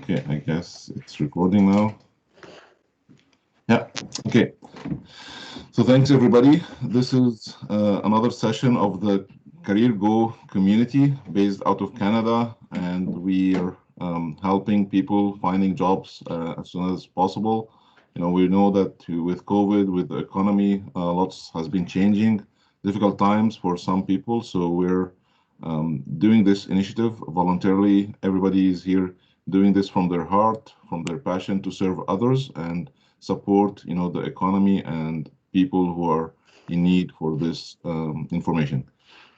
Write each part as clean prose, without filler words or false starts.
Okay, I guess it's recording now. Yeah, okay. So thanks everybody. This is another session of the Career Go community based out of Canada, and we are helping people finding jobs as soon as possible. We know that with COVID, with the economy, lots has been changing, difficult times for some people. So we're doing this initiative voluntarily. Everybody is here doing this from their heart, from their passion to serve others and support, the economy and people who are in need for this information.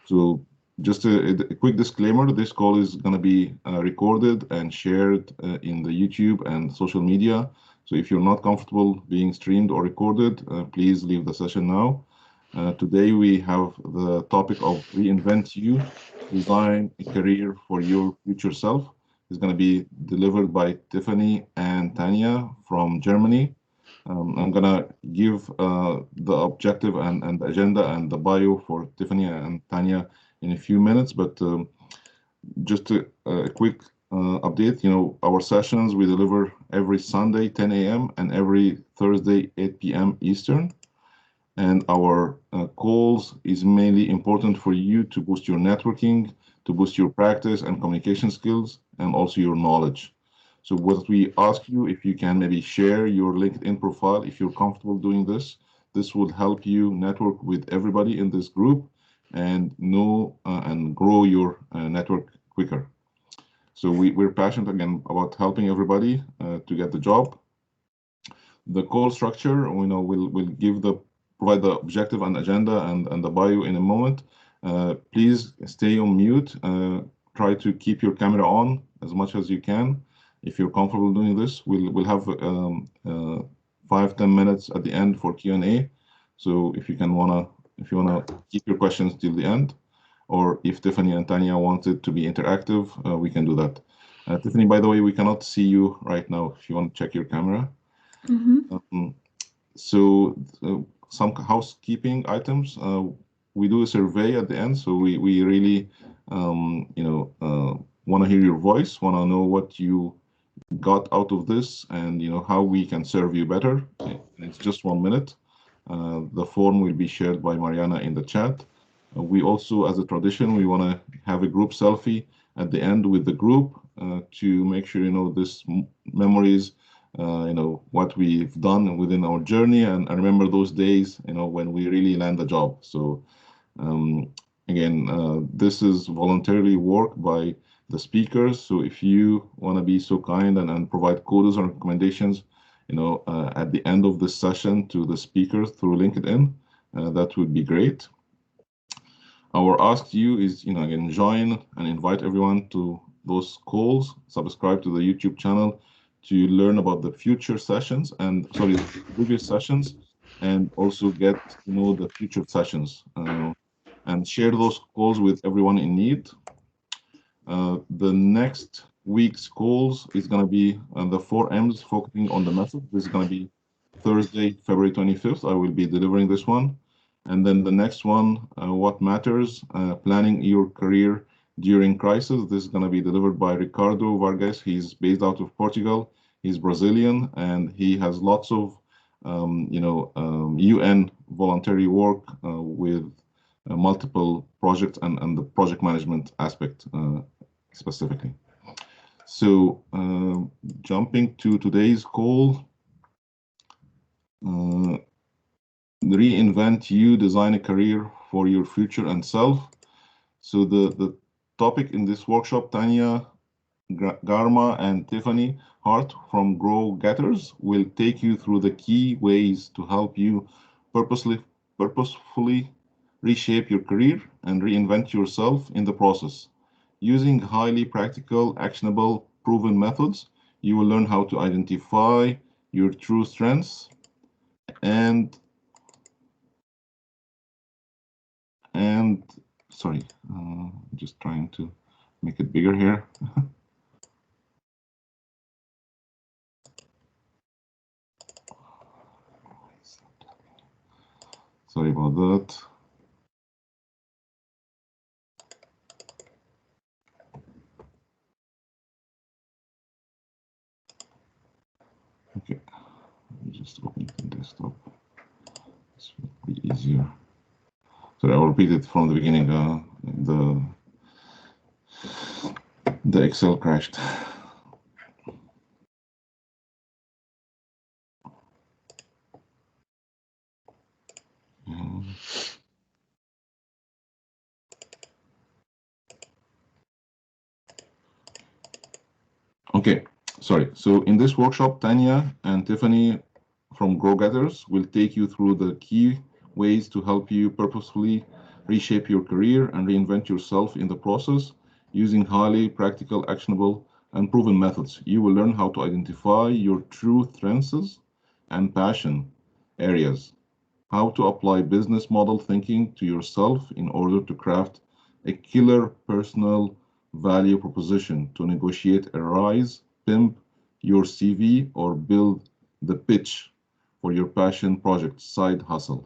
So just a quick disclaimer, this call is going to be recorded and shared in the YouTube and social media. So if you're not comfortable being streamed or recorded, please leave the session now. Today we have the topic of Reinvent You, design a career for your future self. It's going to be delivered by Tiffany and Tanya from Germany. I'm going to give the objective and the agenda and the bio for Tiffany and Tanya in a few minutes, but just a quick update. Our sessions we deliver every Sunday 10 a.m. and every Thursday 8 p.m. Eastern. And our calls is mainly important for you to boost your networking, to boost your practice and communication skills, and also your knowledge. So what we ask you, if you can maybe share your LinkedIn profile, if you're comfortable doing this, this will help you network with everybody in this group and know and grow your network quicker. So we're passionate again about helping everybody to get the job. The call structure, we'll give provide the objective and agenda and the bio in a moment. Please stay on mute. Try to keep your camera on as much as you can. If you're comfortable doing this, we'll have 5-10 minutes at the end for Q&A. So if you wanna keep your questions till the end, or if Tiffany and Tanya wanted to be interactive, we can do that. Tiffany, by the way, we cannot see you right now. If you want to check your camera. So some housekeeping items. We do a survey at the end, so we really want to hear your voice, want to know what you got out of this, and how we can serve you better. And it's just 1 minute. The form will be shared by Mariana in the chat. We also, as a tradition, we want to have a group selfie at the end with the group to make sure this memories. What we've done within our journey, and I remember those days, when we really land a job. So again, this is voluntarily work by the speakers. So if you want to be so kind and provide codes or recommendations, at the end of this session to the speakers through LinkedIn, that would be great. Our ask to you is, again, join and invite everyone to those calls, subscribe to the YouTube channel to learn about the future sessions and previous sessions, and also get to know the future sessions and share those calls with everyone in need. The next week's calls is going to be the 4 M's, focusing on the method. This is going to be Thursday, February 25th. I will be delivering this one. And then the next one, what matters, planning your career during crisis. This is going to be delivered by Ricardo Vargas. He's based out of Portugal. He's Brazilian, and he has lots of UN voluntary work with multiple projects and the project management aspect specifically. So jumping to today's call, Reinvent You, design a career for your future and self. So the topic in this workshop, Tanya Garma and Tiffany Hart from Grow Getters will take you through the key ways to help you purposefully reshape your career and reinvent yourself in the process. Using highly practical, actionable, proven methods, you will learn how to identify your true strengths and sorry, just trying to make it bigger here. Sorry about that. Okay, let me just open the desktop. This will be easier. So I'll repeat it from the beginning. The Excel crashed. Okay, sorry. So in this workshop, Tanya and Tiffany from Grow Getters will take you through the key ways to help you purposefully reshape your career and reinvent yourself in the process using highly practical, actionable, and proven methods. You will learn how to identify your true strengths and passion areas, how to apply business model thinking to yourself in order to craft a killer personal value proposition to negotiate a rise, pimp your CV, or build the pitch for your passion project side hustle.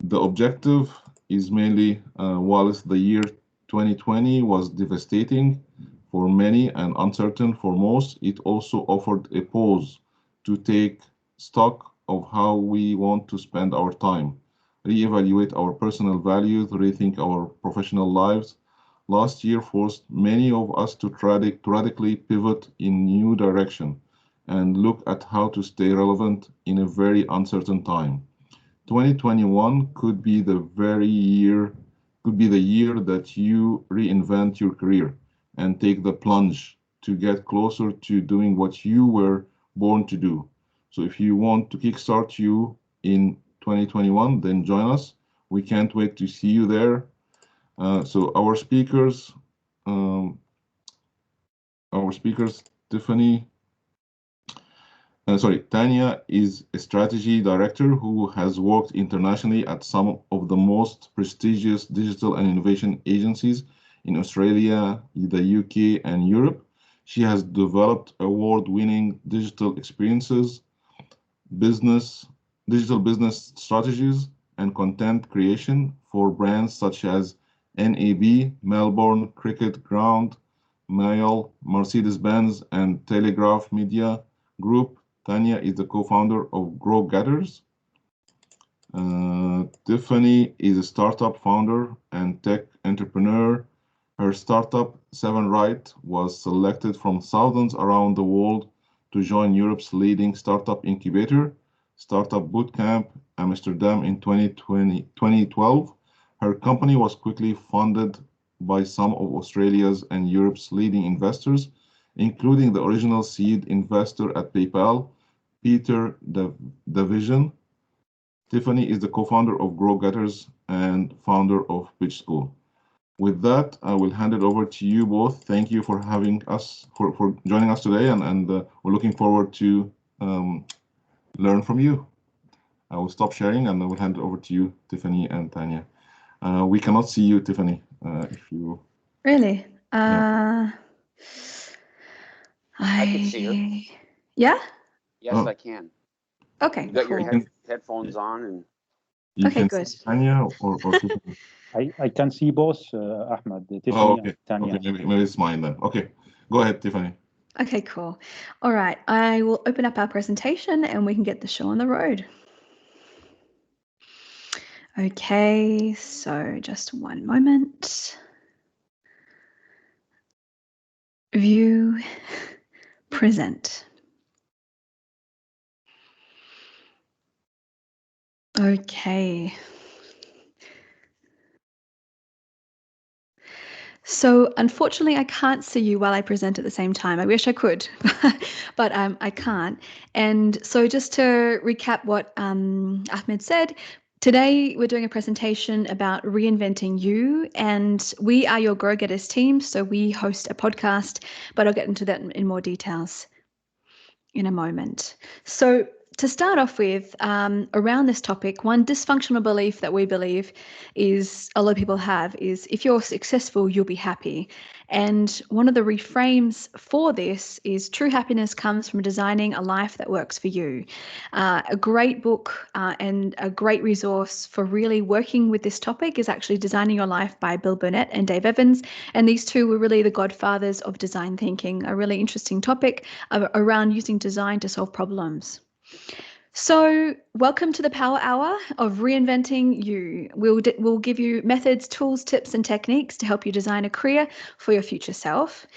The objective is mainly, whilst the year 2020 was devastating for many and uncertain for most, it also offered a pause to take stock of how we want to spend our time, reevaluate our personal values, rethink our professional lives. Last year forced many of us to radically pivot in new direction and look at how to stay relevant in a very uncertain time. 2021 could be the year that you reinvent your career and take the plunge to get closer to doing what you were born to do. So if you want to kickstart you in 2021, then join us. We can't wait to see you there. So um, our speakers, Tiffany, Tanya is a strategy director who has worked internationally at some of the most prestigious digital and innovation agencies in Australia, the UK, and Europe. She has developed award-winning digital experiences, business, digital business strategies, and content creation for brands such as NAB, Melbourne Cricket Ground, Mail, Mercedes-Benz, and Telegraph Media Group. Tanya is the co-founder of Grow Getters. Tiffany is a startup founder and tech entrepreneur. Her startup, Seven Right, was selected from thousands around the world to join Europe's leading startup incubator, Startup Bootcamp Amsterdam in 2012. Her company was quickly funded by some of Australia's and Europe's leading investors, including the original seed investor at PayPal, Peter Davision. Tiffany is the co-founder of Grow Getters and founder of Pitch School. With that, I will hand it over to you both. Thank you for having us, for joining us today, and we're looking forward to learn from you. I will stop sharing and I will hand it over to you, Tiffany and Tanya. We cannot see you, Tiffany, if you... Really? Yeah. I can see her. Yeah? Yes, I can. Okay, You got cool. your headphones on, and You Okay, can good. see Tanya or Tiffany. I can see both, Ahmed, Tiffany Oh, okay. and Tanya. Okay, maybe it's mine then. Okay, go ahead, Tiffany. Okay, cool. All right, I will open up our presentation and we can get the show on the road. Okay, so just one moment. View, present. Okay. So unfortunately, I can't see you while I present at the same time. I wish I could, but I can't. And so just to recap what Ahmed said, today we're doing a presentation about reinventing you, and we are your Grow Getters team. So we host a podcast, but I'll get into that in more details in a moment. So to start off with, around this topic, one dysfunctional belief that we believe is a lot of people have is if you're successful, you'll be happy. And one of the reframes for this is true happiness comes from designing a life that works for you. A great book and a great resource for really working with this topic is actually Designing Your Life by Bill Burnett and Dave Evans. And these two were really the godfathers of design thinking, a really interesting topic around using design to solve problems. So welcome to the Power Hour of Reinventing You. We'll give you methods, tools, tips, and techniques to help you design a career for your future self.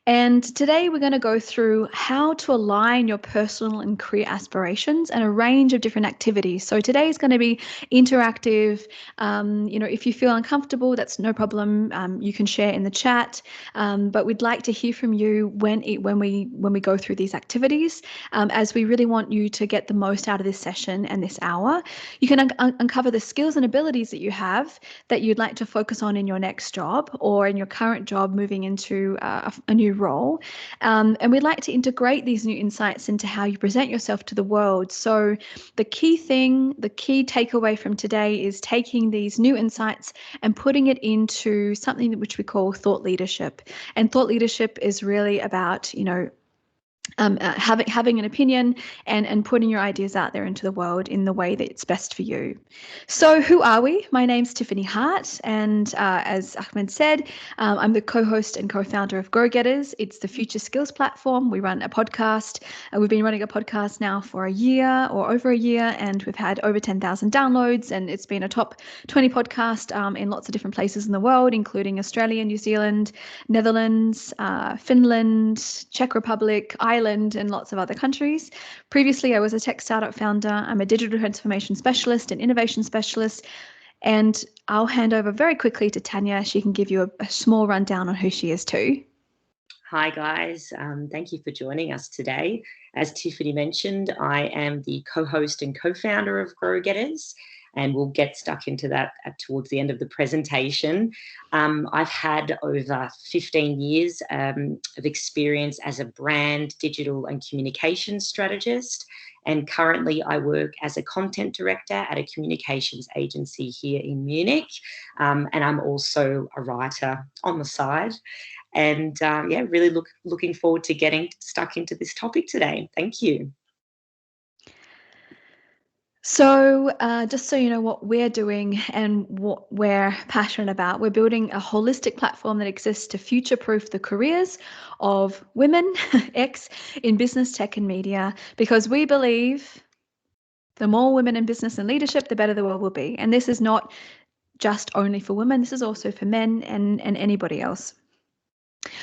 And today we're going to go through how to align your personal and career aspirations and a range of different activities. So today is going to be interactive. If you feel uncomfortable, that's no problem. You can share in the chat. But we'd like to hear from you when we go through these activities, as we really want you to get the most out of this session and this hour. You can uncover the skills and abilities that you have that you'd like to focus on in your next job or in your current job moving into a new role. And we'd like to integrate these new insights into how you present yourself to the world. So the key takeaway from today is taking these new insights and putting it into something which we call thought leadership. And thought leadership is really about, having an opinion and putting your ideas out there into the world in the way that it's best for you. So who are we? My name's Tiffany Hart, and as Ahmed said, I'm the co-host and co-founder of Go Getters. It's the future skills platform. We run a podcast. We've been running a podcast now for a year or over a year, and we've had over 10,000 downloads, and it's been a top 20 podcast in lots of different places in the world, including Australia, New Zealand, Netherlands, Finland, Czech Republic, Ireland, and lots of other countries. Previously, I was a tech startup founder. I'm a digital transformation specialist and innovation specialist. And I'll hand over very quickly to Tanya. She can give you a small rundown on who she is too. Hi, guys. Thank you for joining us today. As Tiffany mentioned, I am the co-host and co-founder of Go Getters, and we'll get stuck into that towards the end of the presentation. I've had over 15 years of experience as a brand, digital and communications strategist, and currently I work as a content director at a communications agency here in Munich, and I'm also a writer on the side. And really looking forward to getting stuck into this topic today. Thank you. So just so you know what we're doing and what we're passionate about, we're building a holistic platform that exists to future-proof the careers of women, in business, tech and media, because we believe the more women in business and leadership, the better the world will be. And this is not just only for women, this is also for men and anybody else.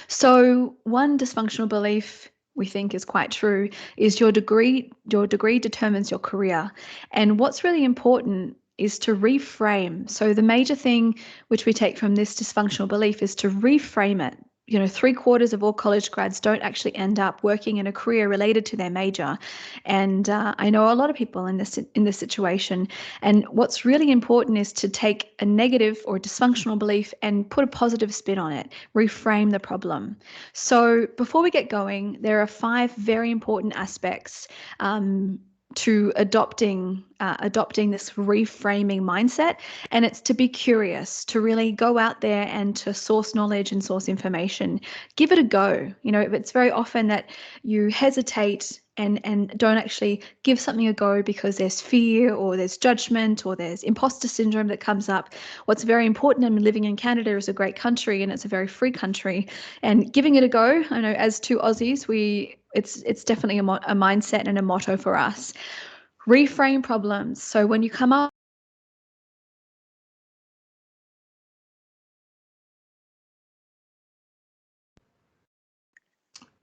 So one dysfunctional belief we think is quite true is your degree determines your career. And what's really important is to reframe. So the major thing which we take from this dysfunctional belief is to reframe it. 3/4 of all college grads don't actually end up working in a career related to their major. And I know a lot of people in this situation. And what's really important is to take a negative or dysfunctional belief and put a positive spin on it, reframe the problem. So before we get going, there are 5 very important aspects to adopting this reframing mindset, and it's to be curious, to really go out there and to source knowledge and source information. Give it a go. It's very often that you hesitate and don't actually give something a go because there's fear or there's judgment or there's imposter syndrome that comes up. What's very important, and living in Canada is a great country and it's a very free country, and giving it a go. I know as two Aussies, it's definitely a mindset and a motto for us. Reframe problems. So when you come up,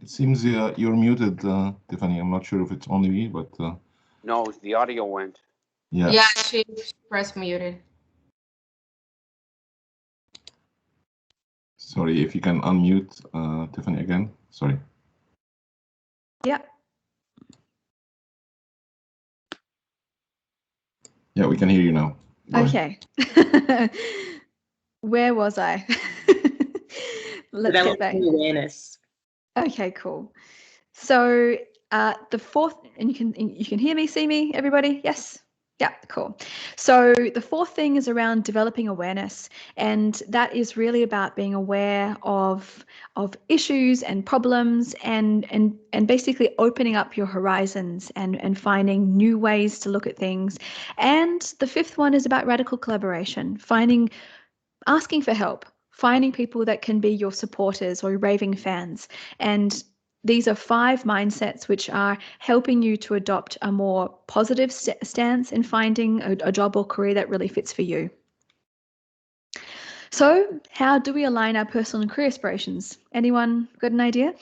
It seems you're muted, Tiffany. I'm not sure if it's only me, but No, the audio went. yeah. Yeah, she pressed muted. Sorry, if you can unmute Tiffany again. Sorry. yeah. Yeah, we can hear you now. Go ahead. Okay. Where was I? Let's get back. Developing awareness. Okay, cool. So The fourth, and you can hear me, see me, everybody? Yes. Yeah, cool. So the fourth thing is around developing awareness, and that is really about being aware of issues and problems, and basically opening up your horizons and finding new ways to look at things. And the fifth one is about radical collaboration, asking for help, finding people that can be your supporters or your raving fans. And these are 5 mindsets which are helping you to adopt a more positive stance in finding a job or career that really fits for you. So how do we align our personal and career aspirations? Anyone got an idea?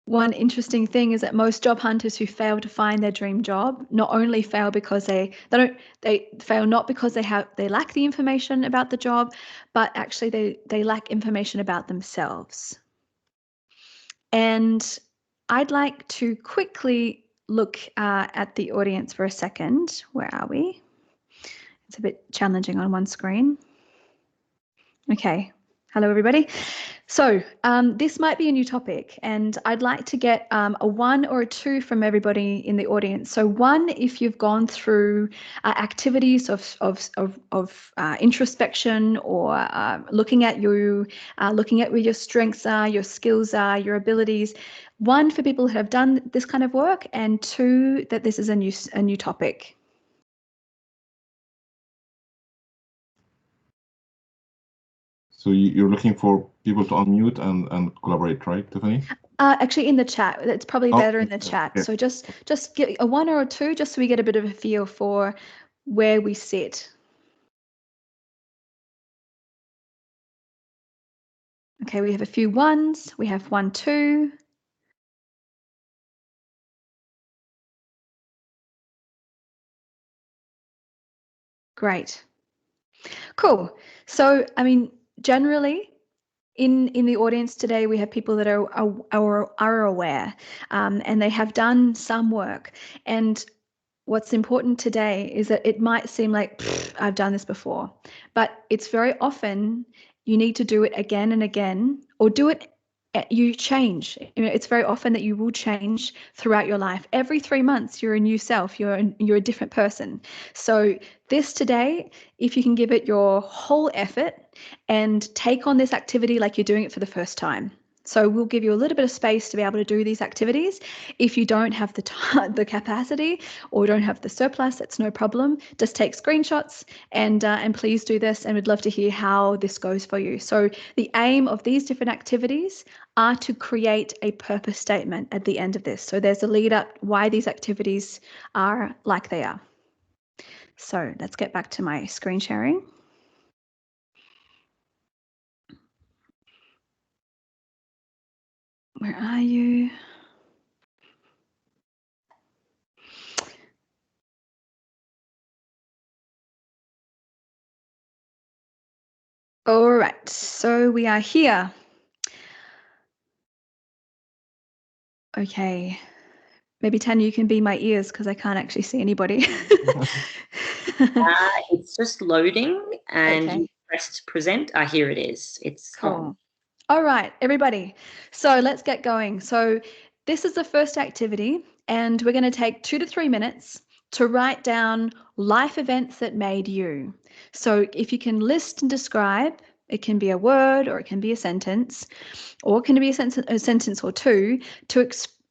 One interesting thing is that most job hunters who fail to find their dream job not only fail because they fail not because they lack the information about the job, but actually they lack information about themselves. And I'd like to quickly look at the audience for a second. Where are we? It's a bit challenging on one screen. Okay. Hello, everybody. So this might be a new topic, and I'd like to get a 1 or a 2 from everybody in the audience. So 1, if you've gone through activities of introspection, or looking at where your strengths are, your skills are, your abilities. 1 for people who have done this kind of work, and 2 that this is a new topic. So you're looking for people to unmute and collaborate, right, Tiffany? Actually, in the chat. It's probably better in the chat. Yeah. So just get a 1 or a 2, just so we get a bit of a feel for where we sit. Okay, we have a few 1s. We have 1, 2. Great. Cool. So, I mean, generally, in the audience today, we have people that are aware, and they have done some work. And what's important today is that it might seem like I've done this before, but it's very often you need to do it again and again, or do it. You change. It's very often that you will change throughout your life. Every 3 months, you're a new self. You're a different person. So this today, if you can give it your whole effort and take on this activity like you're doing it for the first time. So we'll give you a little bit of space to be able to do these activities. If you don't have the capacity or don't have the surplus, that's no problem. Just take screenshots and please do this, and we'd love to hear how this goes for you. So the aim of these different activities are to create a purpose statement at the end of this. So there's a lead up why these activities are like they are. So let's get back to my screen sharing. Where are you? All right, so we are here. Okay, maybe Tanya, you can be my ears because I can't actually see anybody. It's just loading, and Okay. you pressed present. Here it is. It's Cool. on. All right, everybody. So let's get going. So this is the first activity, and we're going to take 2 to 3 minutes to write down life events that made you. So if you can list and describe, it can be a word or it can be a sentence, or it can be a sentence or 2 to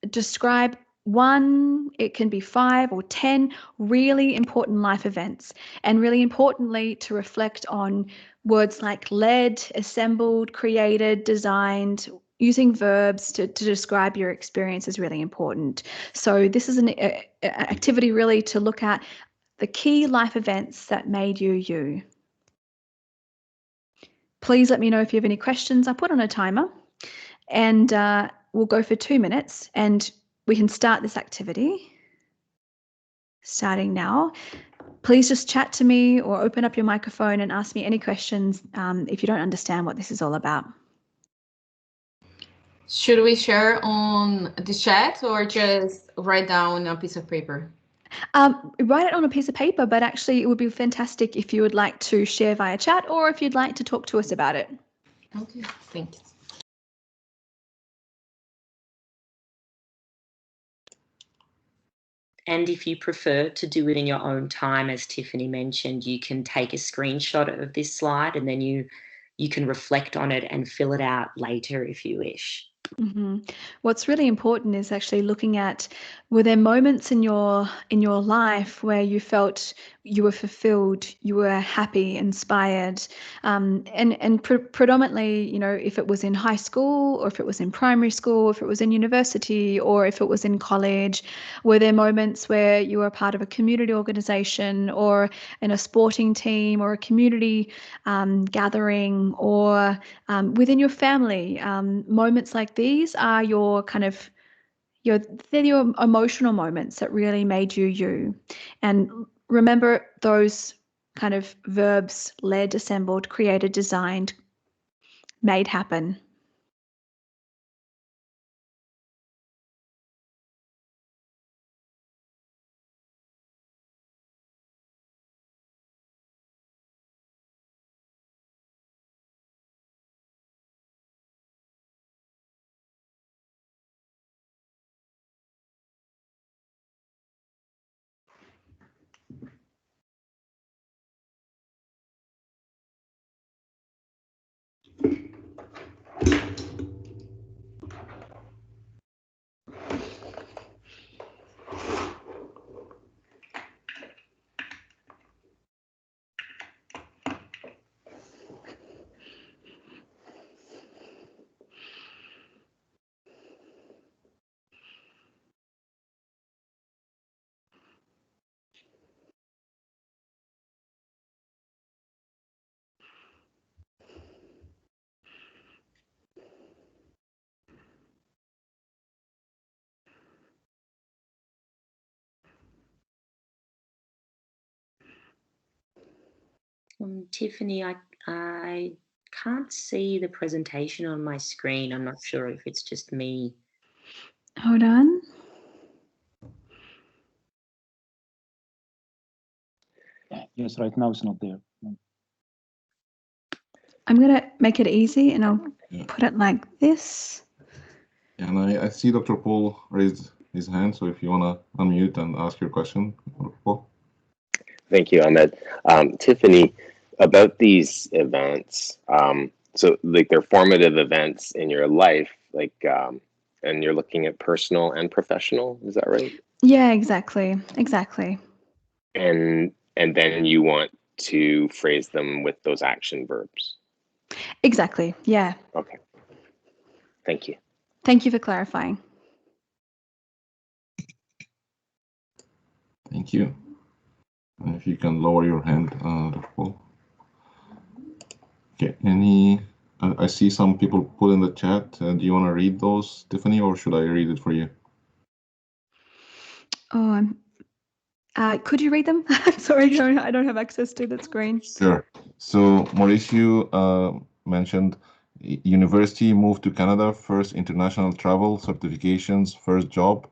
describe 1, it can be 5 or 10 really important life events, and really importantly to reflect on words like led, assembled, created, designed. Using verbs to describe your experience is really important. So this is an activity really to look at the key life events that made you you. Please let me know if you have any questions. I'll put on a timer, and we'll go for 2 minutes, and we can start this activity. Starting now. Please just chat to me or open up your microphone and ask me any questions if you don't understand what this is all about. Should we share on the chat or just write down a piece of paper? Write it on a piece of paper, but actually it would be fantastic if you would like to share via chat or if you'd like to talk to us about it. Okay, thank you. And if you prefer to do it in your own time, as Tiffany mentioned, you can take a screenshot of this slide and then you can reflect on it and fill it out later if you wish. Mm-hmm. What's really important is actually looking at, were there moments in your life where you felt you were fulfilled, you were happy, inspired, and predominantly, you know, if it was in high school or if it was in primary school, if it was in university or if it was in college, were there moments where you were part of a community organization or in a sporting team or a community gathering or within your family? Moments like these are your kind of they're your emotional moments that really made you you. And remember those kind of verbs: led, assembled, created, designed, made happen. Tiffany, I can't see the presentation on my screen. I'm not sure if it's just me. Hold on. Yes, right now it's not there. I'm going to make it easy and I'll Yeah. put it like this. And I see Dr. Paul raised his hand, so if you want to unmute and ask your question, Dr. Paul. Thank you, Ahmed. Tiffany, about these events, so like they're formative events in your life, like, and you're looking at personal and professional, is that right? Yeah, exactly. Exactly. And then you want to phrase them with those action verbs. Exactly. Yeah. Okay. Thank you. Thank you for clarifying. Thank you. And if you can lower your hand, Dr. Paul. Okay, I see some people put in the chat. Do you want to read those, Tiffany, or should I read it for you? Oh, could you read them? Sorry, I don't have access to that screen. Sure. So Mauricio mentioned university, moved to Canada, first international travel, certifications, first job.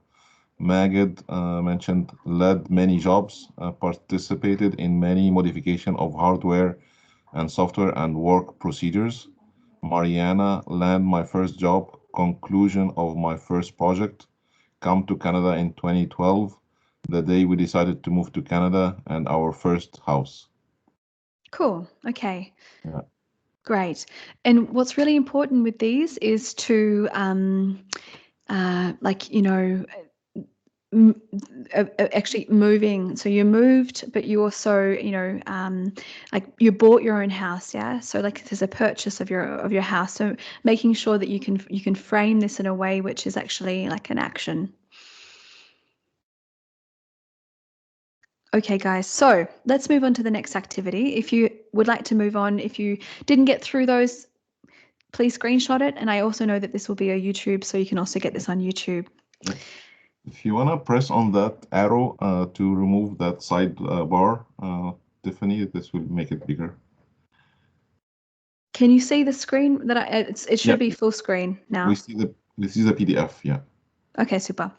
Magid mentioned led many jobs, participated in many modification of hardware and software and work procedures. Mariana, land my first job, conclusion of my first project, come to Canada in 2012, the day we decided to move to Canada, and our first house. Cool. Okay. Yeah. Great. And what's really important with these is to, like, you know, actually moving. So you moved, but you also, you know, like you bought your own house, yeah. So like there's a purchase of your house. So making sure that you can frame this in a way which is actually like an action. Okay, guys, so let's move on to the next activity. If you would like to move on, if you didn't get through those, please screenshot it. And I also know that this will be a YouTube, so you can also get this on YouTube. Yeah. If you want to press on that arrow to remove that side bar, Tiffany, this will make it bigger. Can you see the screen? That it should be full screen now. We see the PDF, yeah. Okay, super.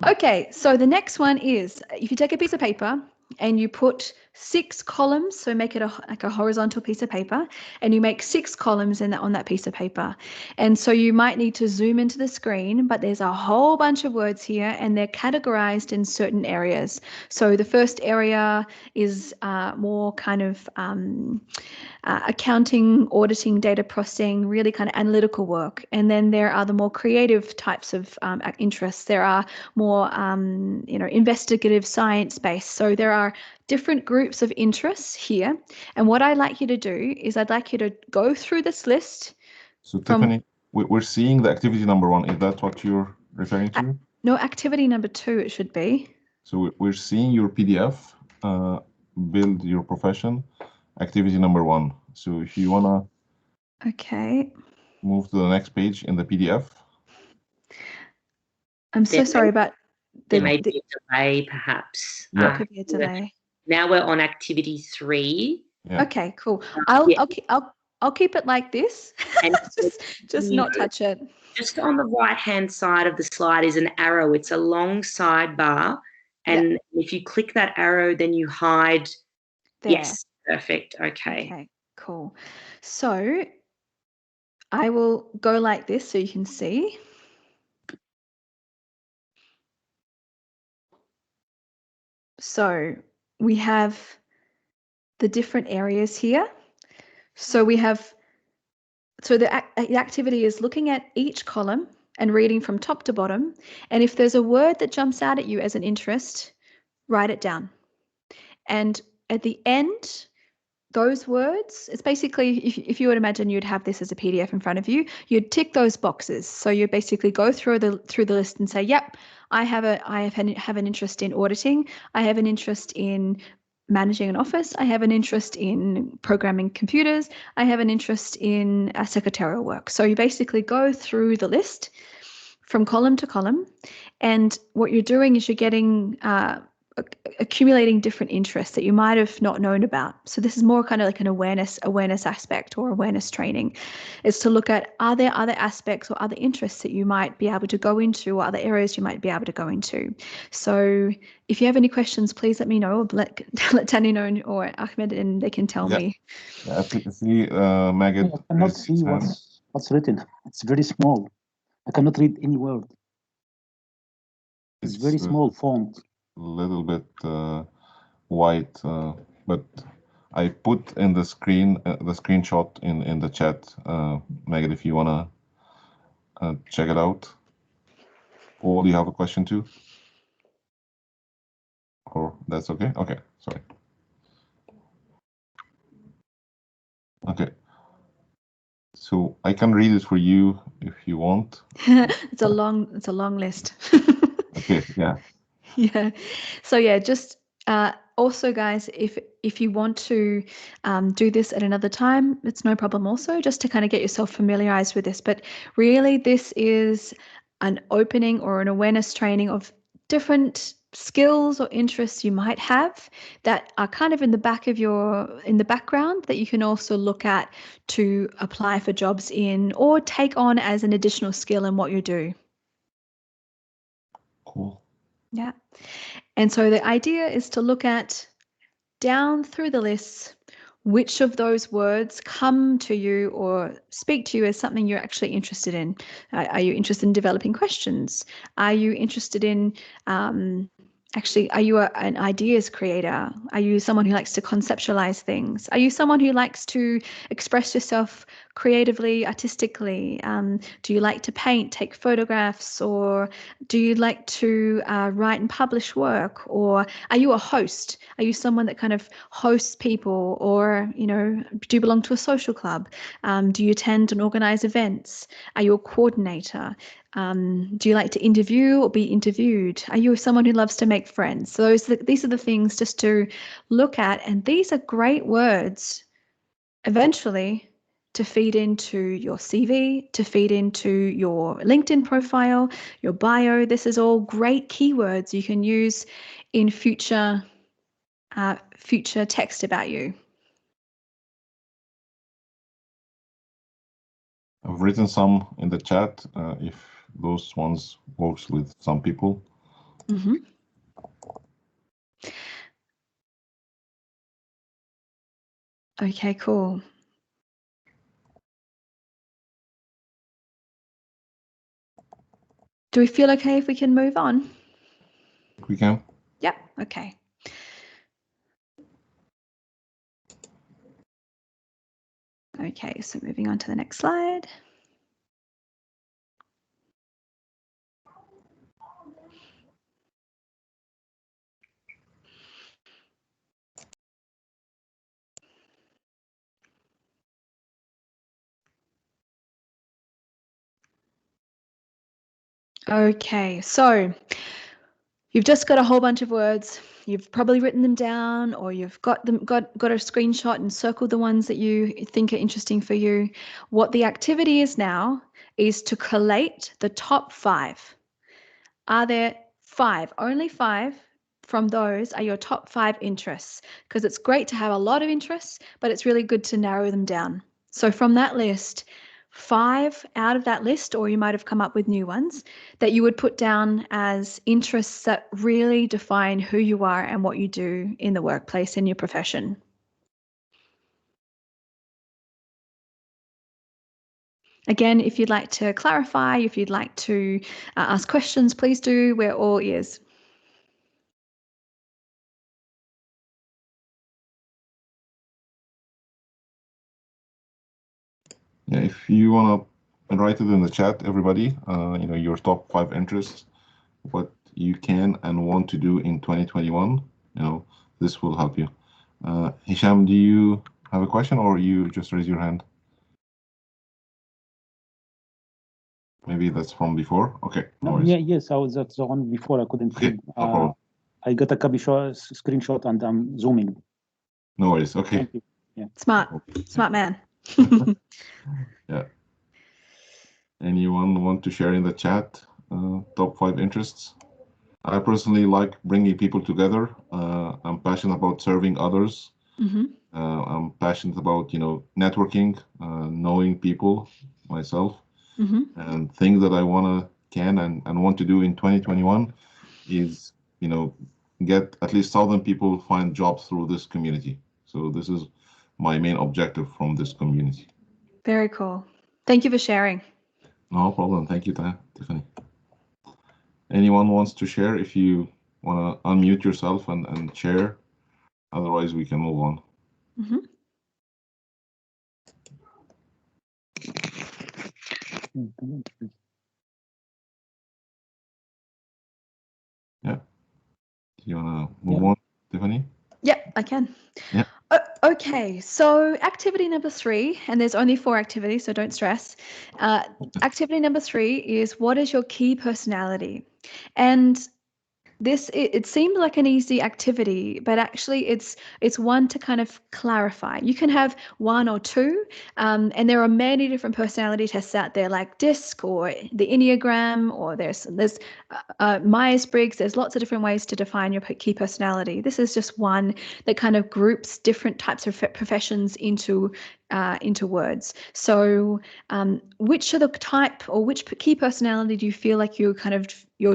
Okay, so the next one is, if you take a piece of paper and you put 6 columns, so make it like a horizontal piece of paper, and you make 6 columns on that piece of paper. And so you might need to zoom into the screen, but there's a whole bunch of words here, and they're categorized in certain areas. So the first area is more kind of accounting, auditing, data processing, really kind of analytical work. And then there are the more creative types of interests. There are more, investigative, science-based. So there are different groups of interests here. And what I'd like you to do is I'd like you to go through this list. So Tiffany, we're seeing the activity number 1. Is that what you're referring to? No, activity number 2 it should be. So we're seeing your PDF, build your profession, activity number 1. So if you wanna move to the next page in the PDF. I'm so sorry about there may be a delay, perhaps. Yeah. Could be a delay. Now we're on activity 3. Yeah. Okay, cool. I'll keep it like this. And just not touch it. Just on the right-hand side of the slide is an arrow. It's a long sidebar. And if you click that arrow, then you hide. There. Yes, perfect. Okay, cool. So I will go like this so you can see. So we have the different areas here. So we have, the activity is looking at each column and reading from top to bottom. And if there's a word that jumps out at you as an interest, write it down. And at the end, those words, it's basically, if you would imagine you'd have this as a PDF in front of you, you'd tick those boxes. So you basically go through the list and say, yep, I have an interest in auditing. I have an interest in managing an office. I have an interest in programming computers. I have an interest in secretarial work. So you basically go through the list from column to column. And what you're doing is you're getting accumulating different interests that you might have not known about. So this is more kind of like an awareness aspect or awareness training. Is to look at, are there other aspects or other interests that you might be able to go into, or other areas you might be able to go into. So if you have any questions, please let me know, or let Tanya know, or Ahmed, and they can tell me. Yeah, I see Maggot. I cannot see what's written. It's very small. I cannot read any word. It's very small font. Little bit white, but I put in the screenshot in the chat, Megan, if you wanna check it out. Or do you have a question too? Or that's okay? Okay, sorry. Okay. So I can read it for you if you want. It's a long list. Okay, yeah. Yeah. So yeah, just also, guys, if you want to do this at another time, it's no problem also, just to kind of get yourself familiarized with this. But really, this is an opening or an awareness training of different skills or interests you might have that are kind of in the background that you can also look at to apply for jobs in, or take on as an additional skill in what you do. Cool. Yeah. And so the idea is to look at, down through the lists, which of those words come to you or speak to you as something you're actually interested in. Are you interested in developing questions? Are you interested in are you an ideas creator? Are you someone who likes to conceptualize things? Are you someone who likes to express yourself creatively, artistically? Do you like to paint, take photographs, or do you like to write and publish work? Or are you a host? Are you someone that kind of hosts people, or do you belong to a social club? Do you attend and organize events? Are you a coordinator? Do you like to interview or be interviewed? Are you someone who loves to make friends? So these are the things just to look at, and these are great words eventually to feed into your CV, to feed into your LinkedIn profile, your bio. This is all great keywords you can use in future text about you. I've written some in the chat, if those ones works with some people. Mm-hmm. Okay, cool. Do we feel okay if we can move on? We can. Yep, okay. Okay, so moving on to the next slide. Okay, so you've just got a whole bunch of words. You've probably written them down, or you've got a screenshot and circled the ones that you think are interesting for you. What the activity is now is to collate the top 5. Are there 5? Only 5 from those are your top 5 interests, because it's great to have a lot of interests, but it's really good to narrow them down. So from that list, 5 out of that list, or you might have come up with new ones, that you would put down as interests that really define who you are and what you do in the workplace, in your profession. Again, if you'd like to clarify, if you'd like to ask questions, please do. We're all ears. Yeah, if you want to write it in the chat, everybody, your top 5 interests, what you can and want to do in 2021, this will help you. Hisham, do you have a question, or you just raise your hand? Maybe that's from before. Okay. No, yeah, yes, that's the one before I couldn't Okay, see. no problem. I got a copy screenshot and I'm zooming. No worries. Okay. Thank you. Yeah. Smart man. Yeah. Anyone want to share in the chat top 5 interests? I personally like bringing people together. I'm passionate about serving others. Mm-hmm. I'm passionate about, networking, knowing people myself, Mm-hmm. and things that I can and want to do in 2021 is, get at least 1,000 people find jobs through this community. So this is my main objective from this community. Very cool. Thank you for sharing. No problem. Thank you, Tiffany. Anyone wants to share? If you want to unmute yourself and share, otherwise we can move on. Mm-hmm. Yeah. Do you want to move on, Tiffany? Yep, I can. Yeah. Okay, so activity number 3, and there's only 4 activities, so don't stress. Activity number 3 is, what is your key personality? And this, it seemed like an easy activity, but actually it's one to kind of clarify. You can have 1 or 2, and there are many different personality tests out there, like DISC or the Enneagram, or there's Myers-Briggs. There's lots of different ways to define your key personality. This is just one that kind of groups different types of professions into words. So which of the type or which key personality do you feel like you're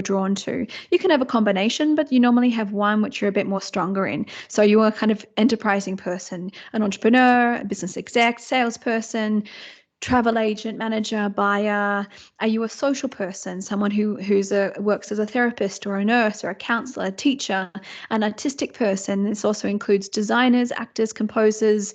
drawn to? You can have a combination, but you normally have one which you're a bit more stronger in. So you are kind of enterprising person, an entrepreneur, a business exec, salesperson, travel agent, manager, buyer. Are you a social person, someone who works as a therapist or a nurse or a counselor, a teacher, an artistic person? This also includes designers, actors, composers,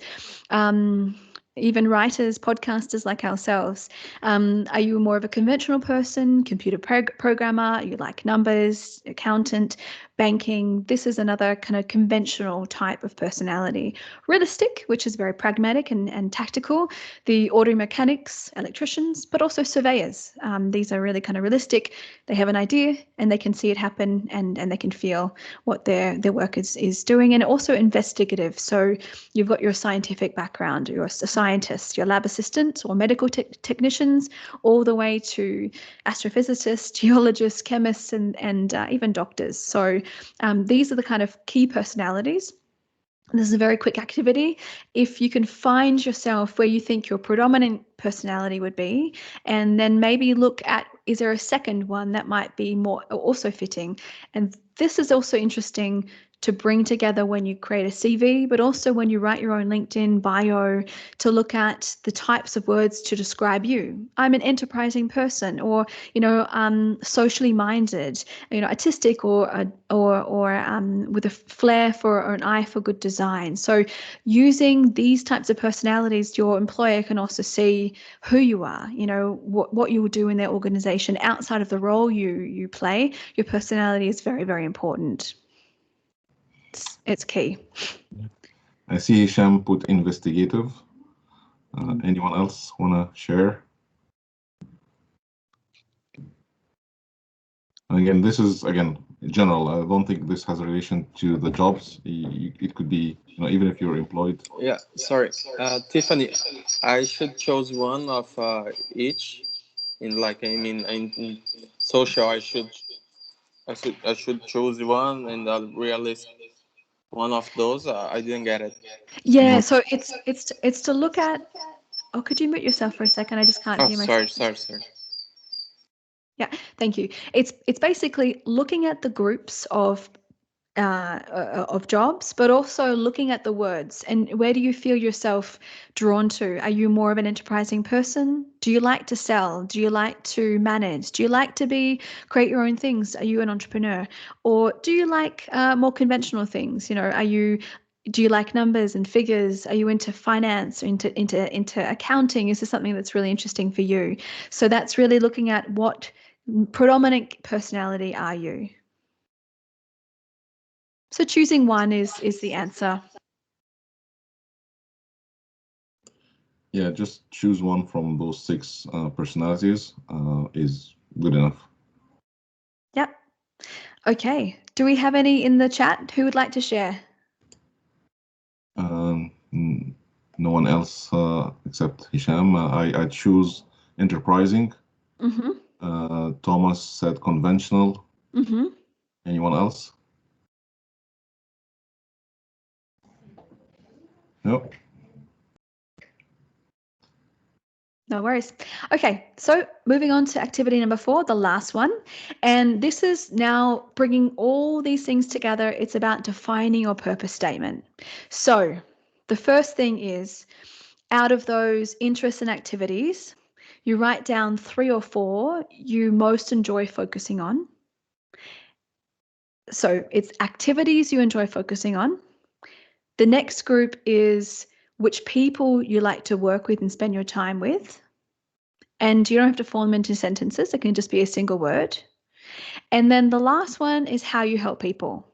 even writers, podcasters like ourselves. Are you more of a conventional person, computer programmer? You like numbers, accountant, banking? This is another kind of conventional type of personality. Realistic, which is very pragmatic and tactical. The auto mechanics, electricians, but also surveyors. These are really kind of realistic. They have an idea and they can see it happen, and they can feel what their work is doing. And also investigative. So you've got your scientific background, you're a scientist, your lab assistant or medical technicians, all the way to astrophysicists, geologists, chemists, and even doctors. So these are the kind of key personalities. This is a very quick activity. If you can find yourself where you think your predominant personality would be, and then maybe look at, is there a second one that might be more also fitting? And this is also interesting to bring together when you create a CV, but also when you write your own LinkedIn bio, to look at the types of words to describe you. I'm an enterprising person, or, you know, socially minded, you know, artistic, or with a flair for, or an eye for good design. So using these types of personalities, your employer can also see who you are, you know, what you will do in their organization outside of the role you play. Your personality is very, very important. It's key. I see Hisham put investigative. Anyone else want to share? Again, this is, again, general. I don't think this has a relation to the jobs. It could be, you know, even if you're employed. Yeah, sorry. Tiffany, I should choose one of each. In social, I should choose one, and I'll realist one of those. I didn't get it. Yeah, so it's to look at. Oh, could you mute yourself for a second? I just can't hear myself. Sorry. Yeah, thank you. It's basically looking at the groups of jobs, but also looking at the words, and where do you feel yourself drawn to? Are you more of an enterprising person? Do you like to sell? Do you like to manage? Do you like to create your own things? Are you an entrepreneur? Or do you like more conventional things? You know, do you like numbers and figures? Are you into finance, or into accounting? Is this something that's really interesting for you? So that's really looking at what predominant personality are you. So choosing one is the answer. Yeah, just choose one from those 6 personalities is good enough. Yep. Okay. Do we have any in the chat who would like to share? No one else except Hisham. I choose enterprising. Thomas said conventional. Anyone else? No. No worries. Okay, so moving on to activity number 4, the last one. And this is now bringing all these things together. It's about defining your purpose statement. So the first thing is, out of those interests and activities, you write down 3 or 4 you most enjoy focusing on. So it's activities you enjoy focusing on. The next group is which people you like to work with and spend your time with. And you don't have to form them into sentences. It can just be a single word. And then the last one is how you help people.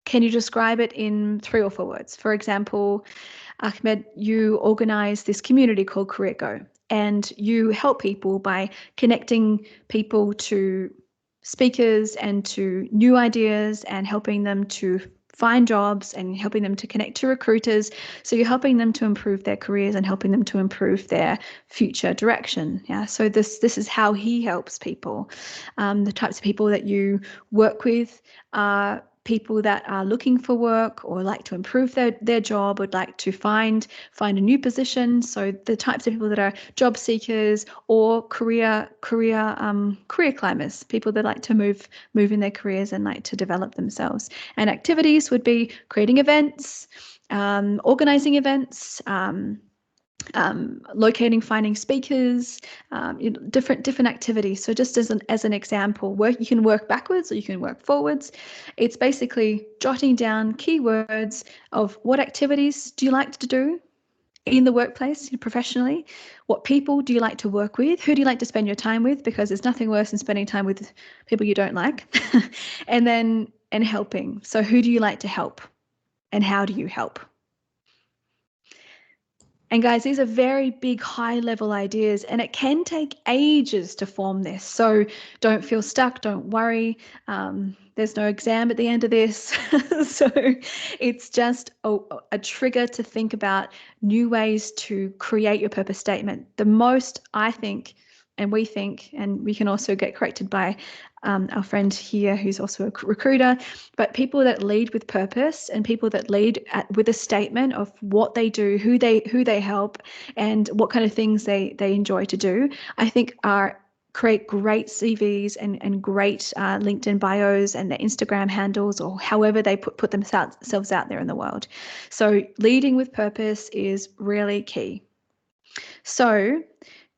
Can you describe it in 3 or 4 words? For example, Ahmed, you organize this community called Career Go, and you help people by connecting people to speakers and to new ideas, and helping them to find jobs and helping them to connect to recruiters. So you're helping them to improve their careers and helping them to improve their future direction. Yeah. So this is how he helps people. The types of people that you work with are people that are looking for work or like to improve their job, would like to find a new position. So the types of people that are job seekers or career climbers, people that like to move in their careers and like to develop themselves. And activities would be creating events, organizing events, locating, finding speakers, different activities. So just as an example, you can work backwards or you can work forwards. It's basically jotting down keywords of what activities do you like to do in the workplace, professionally. What people do you like to work with? Who do you like to spend your time with? Because there's nothing worse than spending time with people you don't like. and helping. So who do you like to help? And how do you help? And guys, these are very big, high-level ideas, and it can take ages to form this. So don't feel stuck. Don't worry. There's no exam at the end of this. So it's just a trigger to think about new ways to create your purpose statement. The most, I think, and we think, and we can also get corrected by our friend here who's also a recruiter, but people that lead with purpose and people that lead with a statement of what they do, who they help, and what kind of things they enjoy to do, I think are create great CVs and great LinkedIn bios and their Instagram handles, or however they put themselves out there in the world. So leading with purpose is really key. So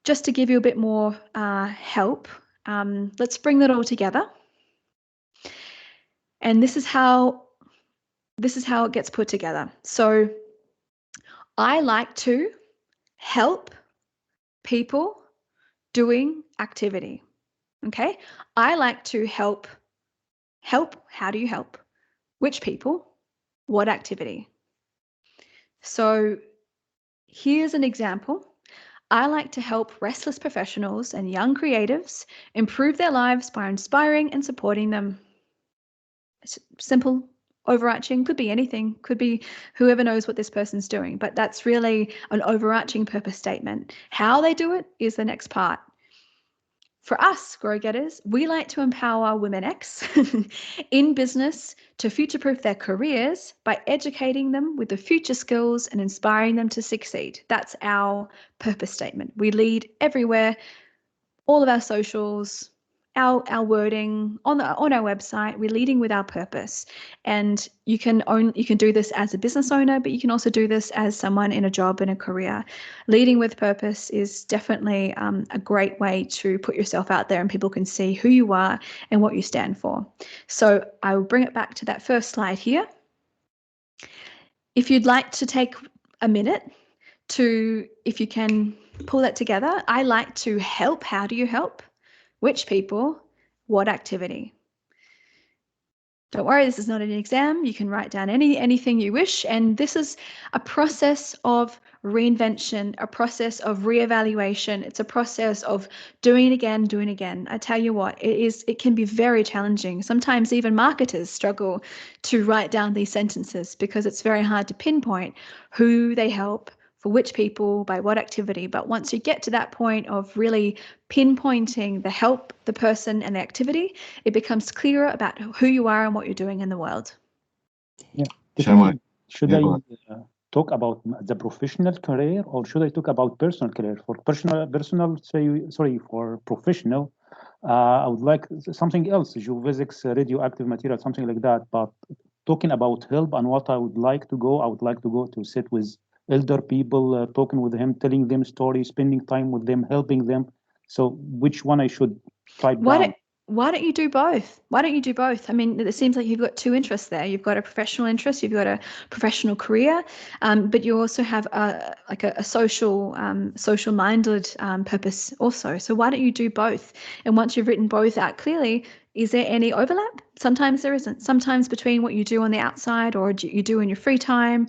just to give you a bit more help, let's bring that all together. And this is how it gets put together. So I like to help people doing activity. Okay? I like to help. How do you help? Which people? What activity? So here's an example. I like to help restless professionals and young creatives improve their lives by inspiring and supporting them. It's simple, overarching, could be anything, could be whoever knows what this person's doing, but that's really an overarching purpose statement. How they do it is the next part. For us, Grow Getters, we like to empower Women X in business to future-proof their careers by educating them with the future skills and inspiring them to succeed. That's our purpose statement. We lead everywhere, all of our socials, our wording on our website. We're leading with our purpose, and you can do this as a business owner, but you can also do this as someone in a job and a career. Leading with purpose is definitely a great way to put yourself out there, and people can see who you are and what you stand for. So I will bring it back to that first slide here. If you'd like to take a minute to, if you can pull that together, I like to help. How do you help? Which people? What activity? Don't worry, this is not an exam. You can write down anything you wish. And this is a process of reinvention, a process of reevaluation. It's a process of doing it again. I tell you what, it can be very challenging. Sometimes even marketers struggle to write down these sentences because it's very hard to pinpoint who they help, for which people, by what activity. But once you get to that point of really pinpointing the help, the person, and the activity, it becomes clearer about who you are and what you're doing in the world. Yeah. Shaman. Should Yeah, I go talk about the professional career, or should I talk about personal career? For for professional, I would like something else, geophysics, radioactive material, something like that. But talking about help and what I would like to go to sit with elder people, talking with them, telling them stories, spending time with them, helping them. So which one I should type down? Why don't you do both? I mean, it seems like you've got two interests there. You've got a professional interest, you've got a professional career, but you also have a social-minded purpose also. So why don't you do both? And once you've written both out clearly, is there any overlap? Sometimes there isn't. Sometimes between what you do on the outside or you do in your free time,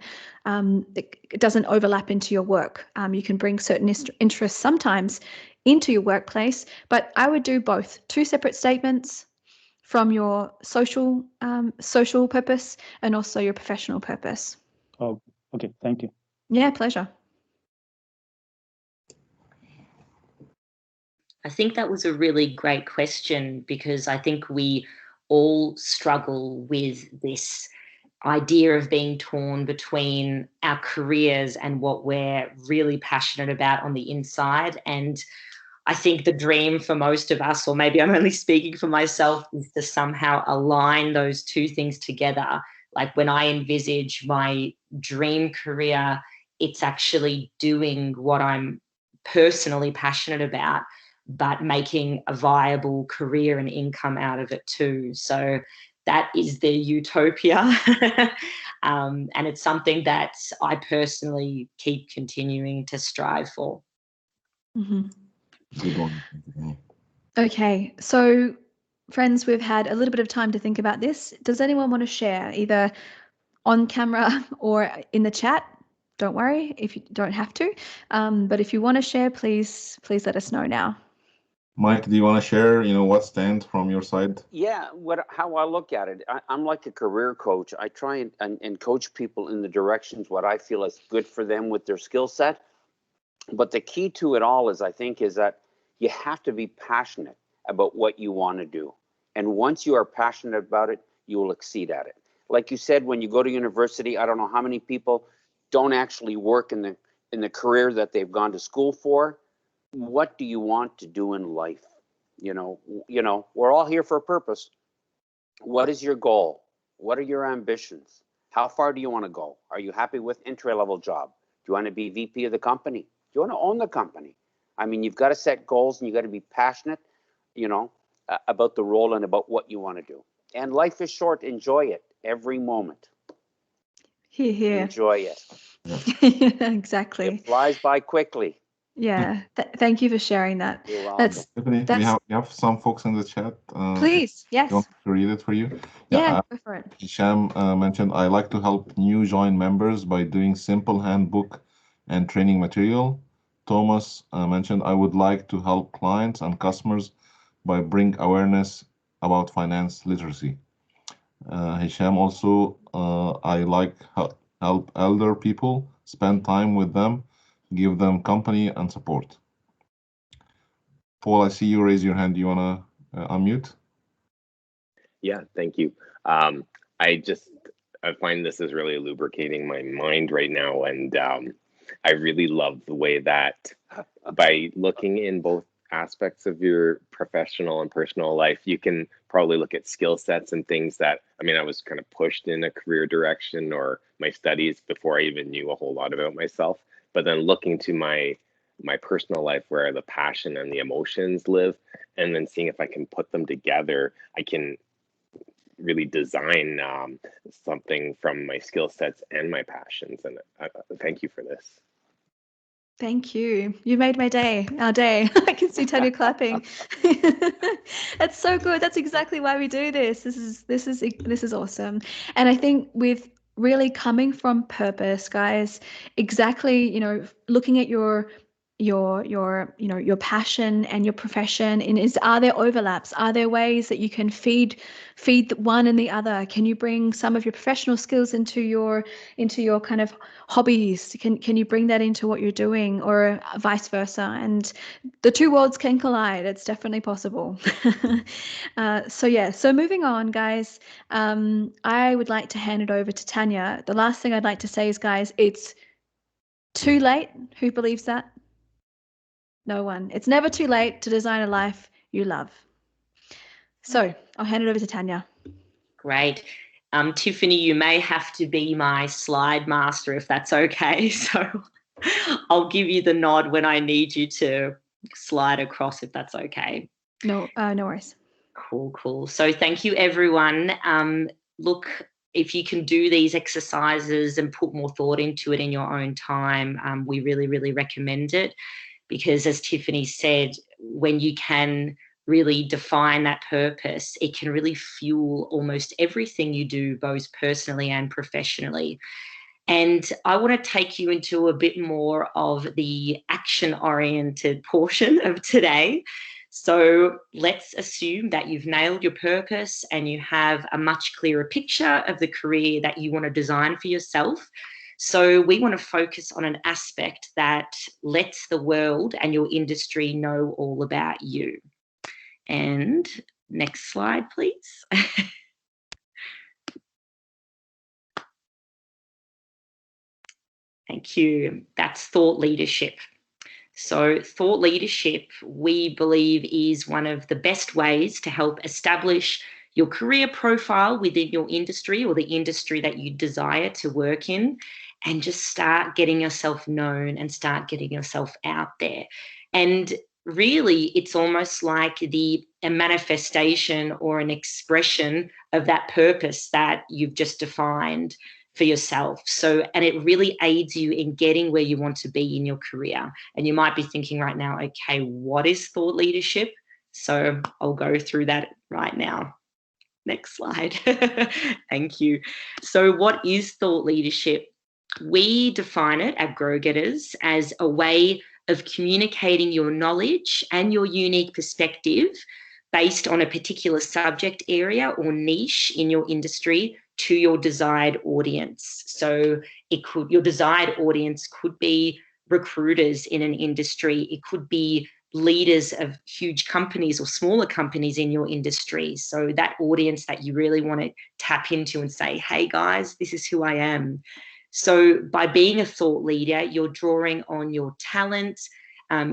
it doesn't overlap into your work. You can bring certain interests sometimes into your workplace, but I would do both. Two separate statements from your social purpose and also your professional purpose. Oh, okay. Thank you. Yeah, pleasure. I think that was a really great question, because I think we all struggle with this idea of being torn between our careers and what we're really passionate about on the inside. And I think the dream for most of us, or maybe I'm only speaking for myself, is to somehow align those two things together. Like when I envisage my dream career, it's actually doing what I'm personally passionate about, but making a viable career and income out of it too. So that is the utopia. And it's something that I personally keep continuing to strive for. Mm-hmm. Good one. Okay, so friends, we've had a little bit of time to think about this. Does anyone want to share, either on camera or in the chat? Don't worry if you don't have to, but if you want to share, please let us know now. Mike, do you want to share, what stands from your side? Yeah, how I look at it, I'm like a career coach. I try and coach people in the directions what I feel is good for them with their skill set. But the key to it all is that you have to be passionate about what you want to do. And once you are passionate about it, you will exceed at it. Like you said, when you go to university, I don't know how many people don't actually work in the career that they've gone to school for. What do you want to do in life? You know, we're all here for a purpose. What is your goal? What are your ambitions? How far do you want to go? Are you happy with entry-level job? Do you want to be VP of the company? Do you want to own the company? I mean, you've got to set goals and you got to be passionate, you know, about the role and about what you want to do. And life is short. Enjoy it every moment. Here. Enjoy it. Exactly. It flies by quickly. Yeah. Thank you for sharing that. You're welcome. Tiffany, we have some folks in the chat. Please, yes. You want me to read it for you? Yeah, go for it. Hisham mentioned, I like to help new join members by doing simple handbook and training material. Thomas mentioned, I would like to help clients and customers by bring awareness about finance literacy. Hisham also, I like help elder people, spend time with them, give them company and support. Paul, I see you raise your hand. Do you want to unmute? Yeah, thank you. I find this is really lubricating my mind right now. And I really love the way that by looking in both aspects of your professional and personal life, you can probably look at skill sets and things that, I mean, I was kind of pushed in a career direction or my studies before I even knew a whole lot about myself. But then looking to my personal life where the passion and the emotions live, and then seeing if I can put them together, I can really design something from my skill sets and my passions. And thank you for this. Thank you. You made my day, our day. I can see Tanya clapping. That's so good. That's exactly why we do this. This is awesome. And I think with really coming from purpose, guys, exactly, you know, looking at your passion and your profession, and are there overlaps? Are there ways that you can feed one and the other? Can you bring some of your professional skills into your kind of hobbies? Can you bring that into what you're doing, or vice versa? And the two worlds can collide. It's definitely possible. So moving on, guys, I would like to hand it over to Tanya. The last thing I'd like to say is, guys, it's too late. Who believes that? No one. It's never too late to design a life you love. So I'll hand it over to Tanya. Great. Tiffany, you may have to be my slide master if that's okay. So I'll give you the nod when I need you to slide across if that's okay. No worries. Cool. So thank you, everyone. Look, if you can do these exercises and put more thought into it in your own time, we really, really recommend it. Because as Tiffany said, when you can really define that purpose, it can really fuel almost everything you do, both personally and professionally. And I want to take you into a bit more of the action-oriented portion of today. So let's assume that you've nailed your purpose and you have a much clearer picture of the career that you want to design for yourself. So we want to focus on an aspect that lets the world and your industry know all about you. And next slide, please. Thank you. That's thought leadership. So thought leadership, we believe, is one of the best ways to help establish your career profile within your industry or the industry that you desire to work in, and just start getting yourself known and start getting yourself out there. And really, it's almost like a manifestation or an expression of that purpose that you've just defined for yourself. So, and it really aids you in getting where you want to be in your career. And you might be thinking right now, okay, what is thought leadership? So I'll go through that right now. Next slide. Thank you. So what is thought leadership? We define it at Grow Getters as a way of communicating your knowledge and your unique perspective based on a particular subject area or niche in your industry to your desired audience. So your desired audience could be recruiters in an industry. It could be leaders of huge companies or smaller companies in your industry. So that audience that you really want to tap into and say, hey guys, this is who I am. So by being a thought leader, you're drawing on your talents,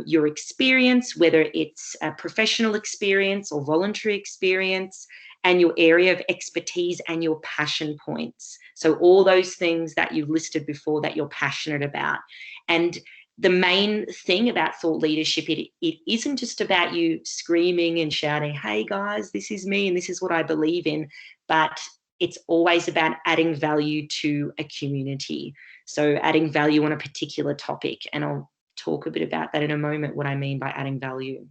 your experience, whether it's a professional experience or voluntary experience, and your area of expertise and your passion points. So all those things that you've listed before that you're passionate about. And the main thing about thought leadership, it isn't just about you screaming and shouting, hey guys, this is me and this is what I believe in, but it's always about adding value to a community. So adding value on a particular topic. And I'll talk a bit about that in a moment, what I mean by adding value.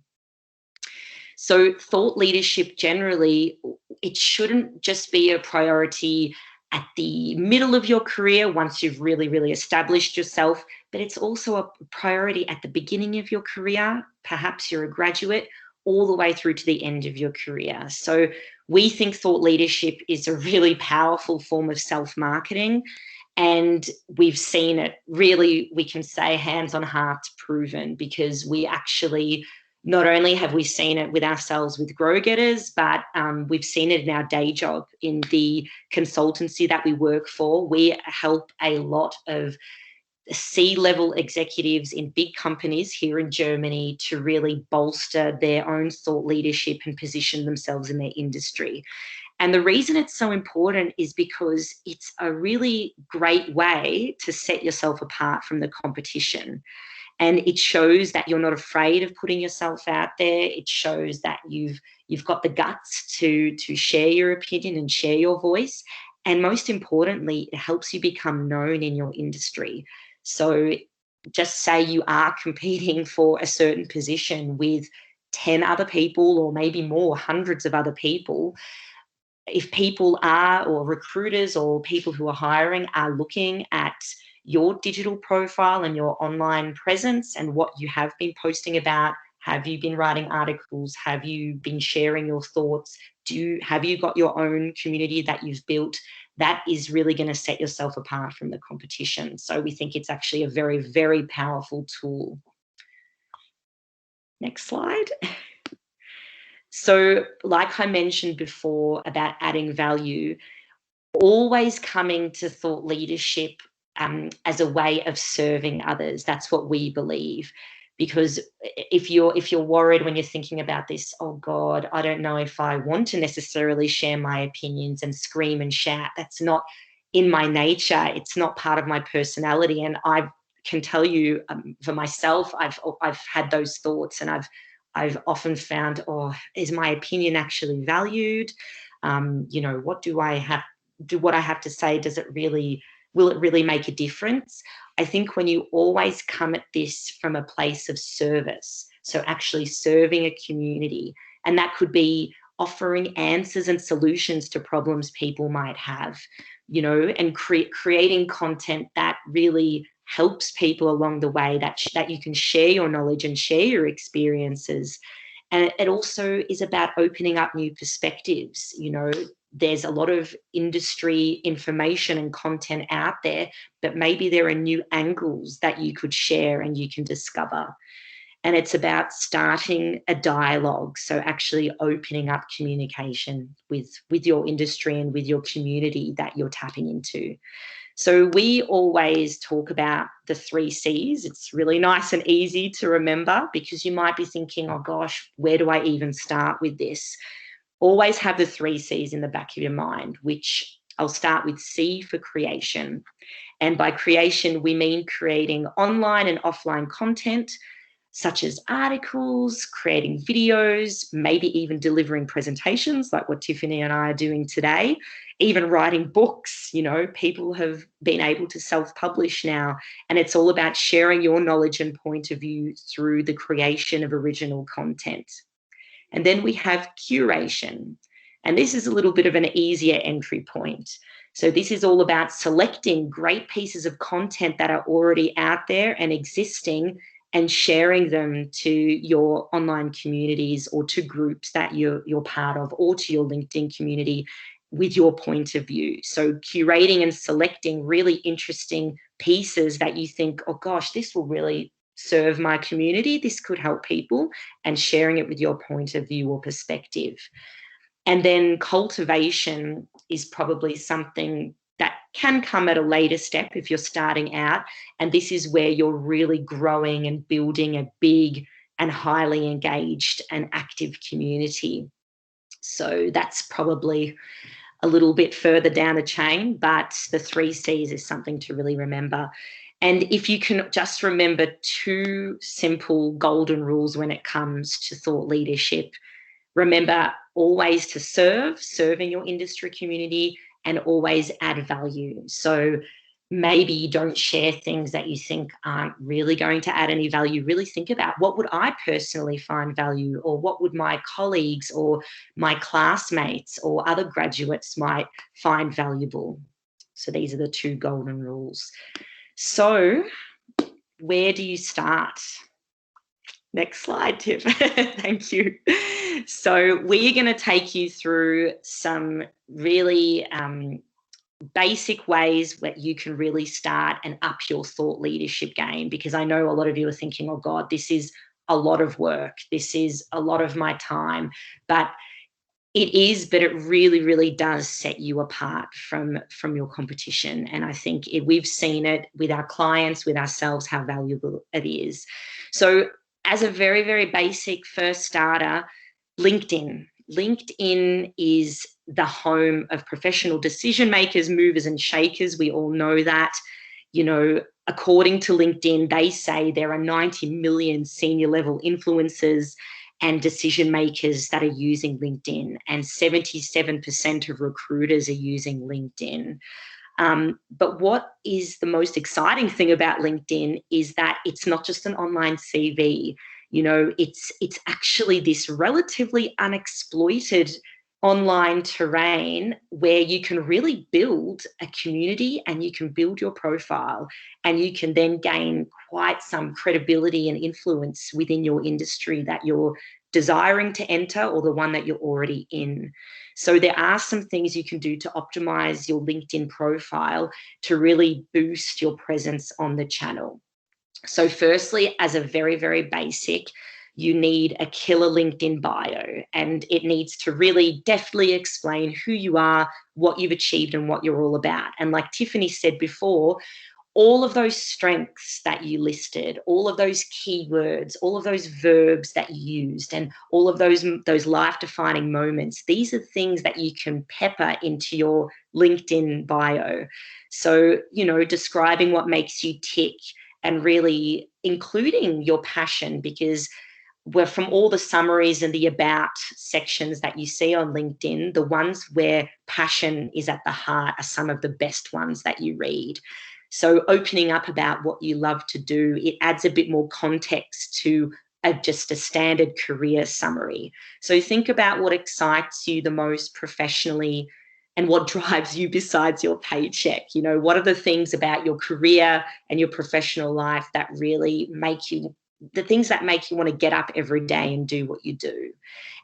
So thought leadership generally, it shouldn't just be a priority at the middle of your career once you've really, really established yourself, but it's also a priority at the beginning of your career. Perhaps you're a graduate, all the way through to the end of your career. So we think thought leadership is a really powerful form of self-marketing. And we've seen it really, we can say hands on heart proven, because we actually, not only have we seen it with ourselves with Grow Getters, but we've seen it in our day job in the consultancy that we work for. We help a lot of C-level executives in big companies here in Germany to really bolster their own thought leadership and position themselves in their industry. And the reason it's so important is because it's a really great way to set yourself apart from the competition. And it shows that you're not afraid of putting yourself out there. It shows that you've got the guts to share your opinion and share your voice. And most importantly, it helps you become known in your industry. So just say you are competing for a certain position with 10 other people, or maybe more, hundreds of other people. If people are, or recruiters or people who are hiring are looking at your digital profile and your online presence and what you have been posting about, have you been writing articles? Have you been sharing your thoughts? Have you got your own community that you've built? That is really going to set yourself apart from the competition. So we think it's actually a very, very powerful tool. Next slide. So like I mentioned before about adding value, always coming to thought leadership as a way of serving others. That's what we believe. Because if you're worried when you're thinking about this, oh God, I don't know if I want to necessarily share my opinions and scream and shout. That's not in my nature. It's not part of my personality. And I can tell you for myself, I've had those thoughts, and I've often found, oh, is my opinion actually valued? What do I have to say? Will it really make a difference? I think when you always come at this from a place of service, so actually serving a community, and that could be offering answers and solutions to problems people might have, and creating content that really helps people along the way, that you can share your knowledge and share your experiences. And it also is about opening up new perspectives. There's a lot of industry information and content out there, but maybe there are new angles that you could share and you can discover. And it's about starting a dialogue, so actually opening up communication with your industry and with your community that you're tapping into. So we always talk about the 3 C's. It's really nice and easy to remember, because you might be thinking, oh gosh, where do I even start with this? Always have the 3 C's in the back of your mind, which I'll start with C for creation. And by creation, we mean creating online and offline content, such as articles, creating videos, maybe even delivering presentations like what Tiffany and I are doing today, even writing books. People have been able to self-publish now, and it's all about sharing your knowledge and point of view through the creation of original content. And then we have curation, and this is a little bit of an easier entry point. So this is all about selecting great pieces of content that are already out there and existing, and sharing them to your online communities or to groups that you're part of, or to your LinkedIn community with your point of view. So curating and selecting really interesting pieces that you think, oh gosh, this will really serve my community, this could help people, and sharing it with your point of view or perspective. And then cultivation is probably something that can come at a later step if you're starting out. And this is where you're really growing and building a big and highly engaged and active community. So that's probably a little bit further down the chain, but the 3 C's is something to really remember. And if you can just remember 2 simple golden rules when it comes to thought leadership, remember always to serve in your industry community, and always add value. So maybe you don't share things that you think aren't really going to add any value. Really think about, what would I personally find value, or what would my colleagues or my classmates or other graduates might find valuable. So these are the 2 golden rules. So where do you start? Next slide, Tiff. Thank you. So we're going to take you through some really basic ways that you can really start and up your thought leadership game, because I know a lot of you are thinking, oh God, this is a lot of work. This is a lot of my time. But it is, but it really, really does set you apart from your competition. And I think we've seen it with our clients, with ourselves, how valuable it is. So as a very, very basic first starter, LinkedIn. LinkedIn is the home of professional decision makers, movers and shakers. We all know that. You know, according to LinkedIn, they say there are 90 million senior level influencers and decision makers that are using LinkedIn, and 77% of recruiters are using LinkedIn. But what is the most exciting thing about LinkedIn is that it's not just an online CV. You know, it's actually this relatively unexploited online terrain where you can really build a community, and you can build your profile, and you can then gain quite some credibility and influence within your industry that you're desiring to enter, or the one that you're already in. So there are some things you can do to optimize your LinkedIn profile to really boost your presence on the channel. So firstly, as a very, very basic, you need a killer LinkedIn bio, and it needs to really deftly explain who you are, what you've achieved, and what you're all about. And like Tiffany said before, all of those strengths that you listed, all of those keywords, all of those verbs that you used, and all of those life-defining moments, these are things that you can pepper into your LinkedIn bio. So, you know, describing what makes you tick, and really including your passion, because from all the summaries and the about sections that you see on LinkedIn, the ones where passion is at the heart are some of the best ones that you read. So opening up about what you love to do, it adds a bit more context to just a standard career summary. So think about what excites you the most professionally, and what drives you besides your paycheck. You know, what are the things about your career and your professional life that really make you, the things that make you want to get up every day and do what you do.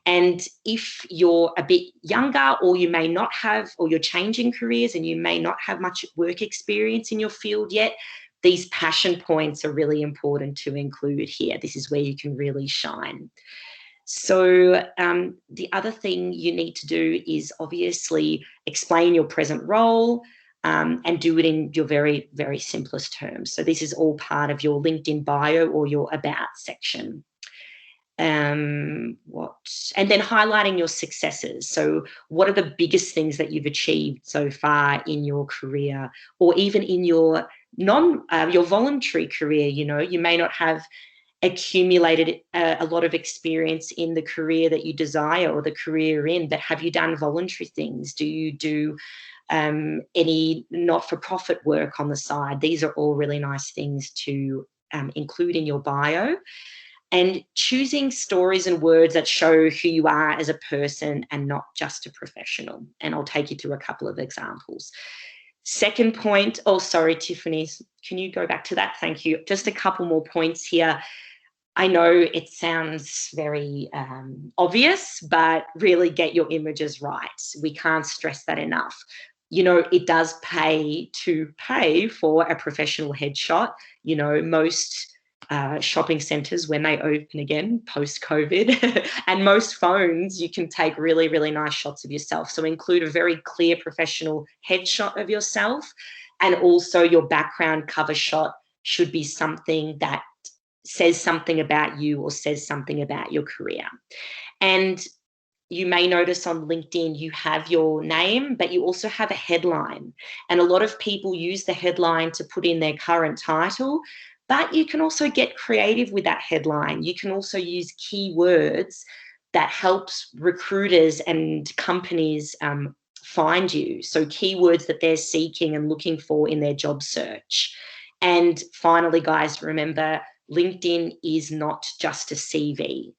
And if you're a bit younger, or you may not have, or you're changing careers and you may not have much work experience in your field yet, these passion points are really important to include here. This is where you can really shine. So the other thing you need to do is obviously explain your present role, and do it in your very, very simplest terms. So this is all part of your LinkedIn bio or your about section. And then highlighting your successes. So what are the biggest things that you've achieved so far in your career, or even in your your voluntary career? You know, you may not have accumulated a lot of experience in the career that you desire, or the career you're in, but have you done voluntary things? Do you do any not-for-profit work on the side? These are all really nice things to include in your bio. And choosing stories and words that show who you are as a person and not just a professional. And I'll take you through a couple of examples. Second point, oh, sorry, Tiffany, can you go back to that? Thank you. Just a couple more points here. I know it sounds very obvious, but really get your images right. We can't stress that enough. You know, it does pay to pay for a professional headshot. You know, most shopping centres when they open again post-COVID. And most phones, you can take really, really nice shots of yourself. So include a very clear professional headshot of yourself, and also your background cover shot should be something that says something about you or says something about your career. And you may notice on LinkedIn, you have your name, but you also have a headline. And a lot of people use the headline to put in their current title, but you can also get creative with that headline. You can also use keywords that helps recruiters and companies find you. So keywords that they're seeking and looking for in their job search. And finally, guys, remember, LinkedIn is not just a CV.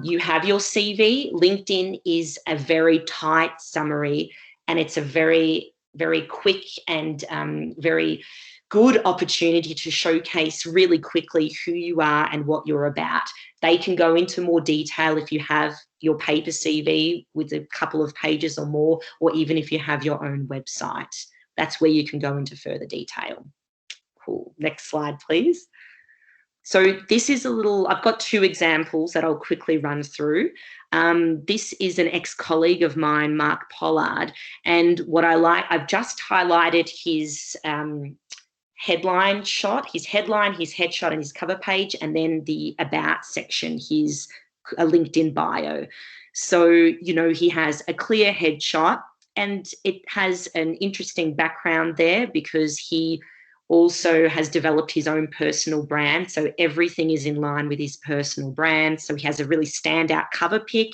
You have your CV. LinkedIn is a very tight summary, and it's a very, very quick and very good opportunity to showcase really quickly who you are and what you're about. They can go into more detail if you have your paper CV with a couple of pages or more, or even if you have your own website. That's where you can go into further detail. Cool. Next slide, please. So this is a little, I've got two examples that I'll quickly run through. This is an ex-colleague of mine, Mark Pollard, and what I like, I've just highlighted his headline shot, his headline, his headshot and his cover page, and then the about section, his LinkedIn bio. So, you know, he has a clear headshot, and it has an interesting background there because he also has developed his own personal brand. So everything is in line with his personal brand. So he has a really standout cover pic.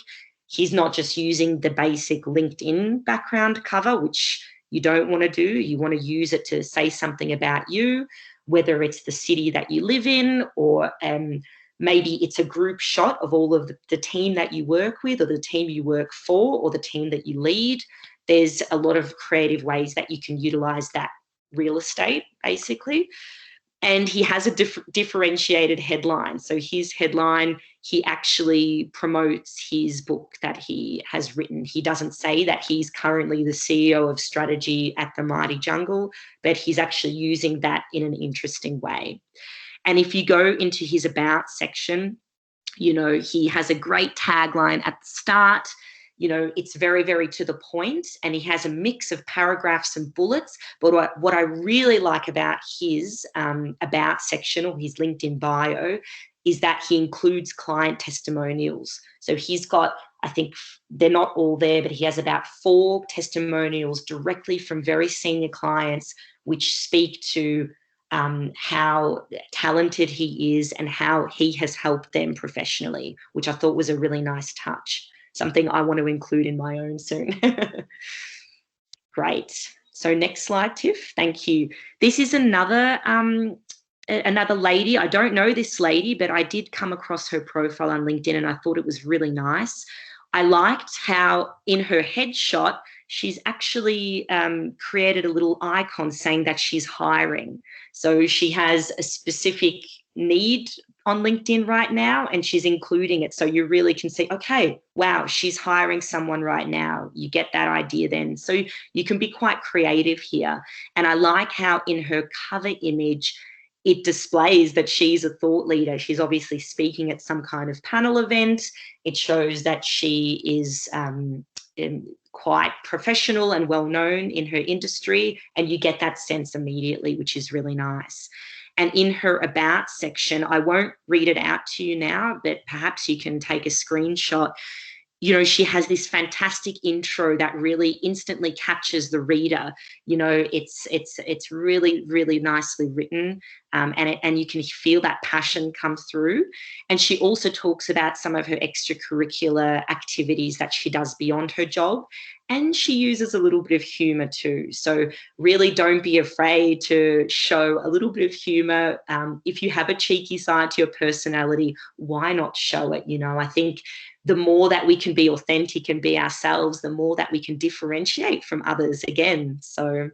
He's not just using the basic LinkedIn background cover, which you don't want to do. You want to use it to say something about you, whether it's the city that you live in, or maybe it's a group shot of all of the team that you work with, or the team you work for, or the team that you lead. There's a lot of creative ways that you can utilize that real estate, basically. And he has a differentiated headline. So his headline, he actually promotes his book that he has written. He doesn't say that he's currently the CEO of strategy at the Mighty Jungle, but he's actually using that in an interesting way. And if you go into his about section, you know, he has a great tagline at the start. You know, it's very, very to the point, and he has a mix of paragraphs and bullets. But what I really like about his about section, or his LinkedIn bio, is that he includes client testimonials. So he's got, I think they're not all there, but he has about 4 testimonials directly from very senior clients, which speak to how talented he is and how he has helped them professionally, which I thought was a really nice touch. Something I want to include in my own soon. Great. So next slide, Tiff. Thank you. This is another lady. I don't know this lady, but I did come across her profile on LinkedIn and I thought it was really nice. I liked how in her headshot, she's actually created a little icon saying that she's hiring. So she has a specific need on LinkedIn right now, and she's including it. So you really can see, okay, wow, she's hiring someone right now. You get that idea then. So you can be quite creative here. And I like how in her cover image, it displays that she's a thought leader. She's obviously speaking at some kind of panel event. It shows that she is quite professional and well-known in her industry, and you get that sense immediately, which is really nice. And in her about section, I won't read it out to you now, but perhaps you can take a screenshot. You know, she has this fantastic intro that really instantly captures the reader. You know, it's really, really nicely written, and you can feel that passion come through. And she also talks about some of her extracurricular activities that she does beyond her job. And she uses a little bit of humor too. So really don't be afraid to show a little bit of humor. If you have a cheeky side to your personality, why not show it? You know, I think the more that we can be authentic and be ourselves, the more that we can differentiate from others again. So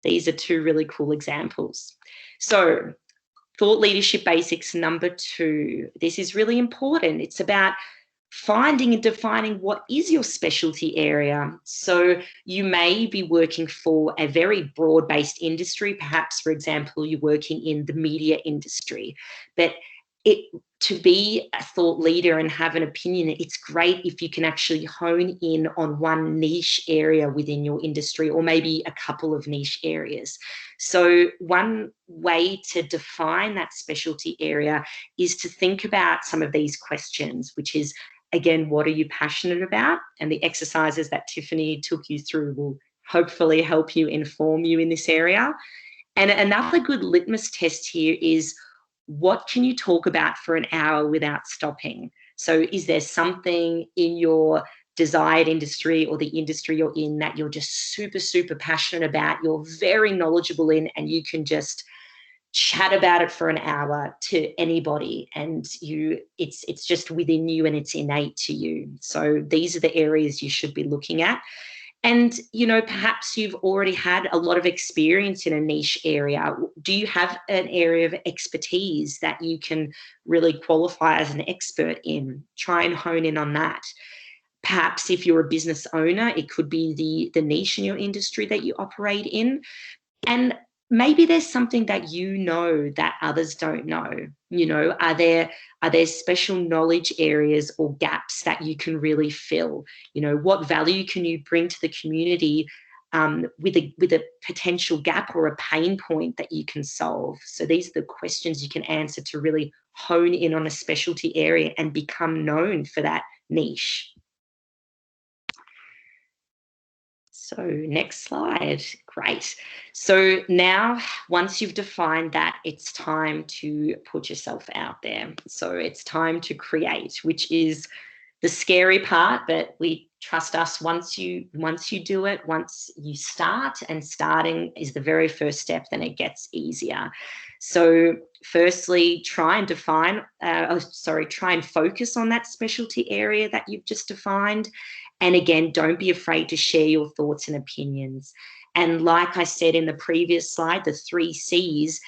these are 2 really cool examples. So thought leadership basics number 2. This is really important. It's about finding and defining what is your specialty area. So you may be working for a very broad-based industry. Perhaps, for example, you're working in the media industry, but to be a thought leader and have an opinion, it's great if you can actually hone in on one niche area within your industry, or maybe a couple of niche areas. So one way to define that specialty area is to think about some of these questions, which is, again, what are you passionate about? And the exercises that Tiffany took you through will hopefully help you, inform you in this area. And another good litmus test here is, what can you talk about for an hour without stopping? So is there something in your desired industry or the industry you're in that you're just super, super passionate about, you're very knowledgeable in, and you can just chat about it for an hour to anybody, and it's just within you and it's innate to you? So these are the areas you should be looking at. And, perhaps you've already had a lot of experience in a niche area. Do you have an area of expertise that you can really qualify as an expert in? Try and hone in on that. Perhaps if you're a business owner, it could be the niche in your industry that you operate in. And maybe there's something that that others don't know. Are there special knowledge areas or gaps that you can really fill? What value can you bring to the community with a potential gap or a pain point that you can solve? So these are the questions you can answer to really hone in on a specialty area and become known for that niche. So next slide. Great. So now, once you've defined that, it's time to put yourself out there. So it's time to create, which is the scary part, but we trust us. Once you do it, once you start, and starting is the very first step, then it gets easier. So firstly, try and focus on that specialty area that you've just defined. And again, don't be afraid to share your thoughts and opinions. And like I said in the previous slide, the 3 C's,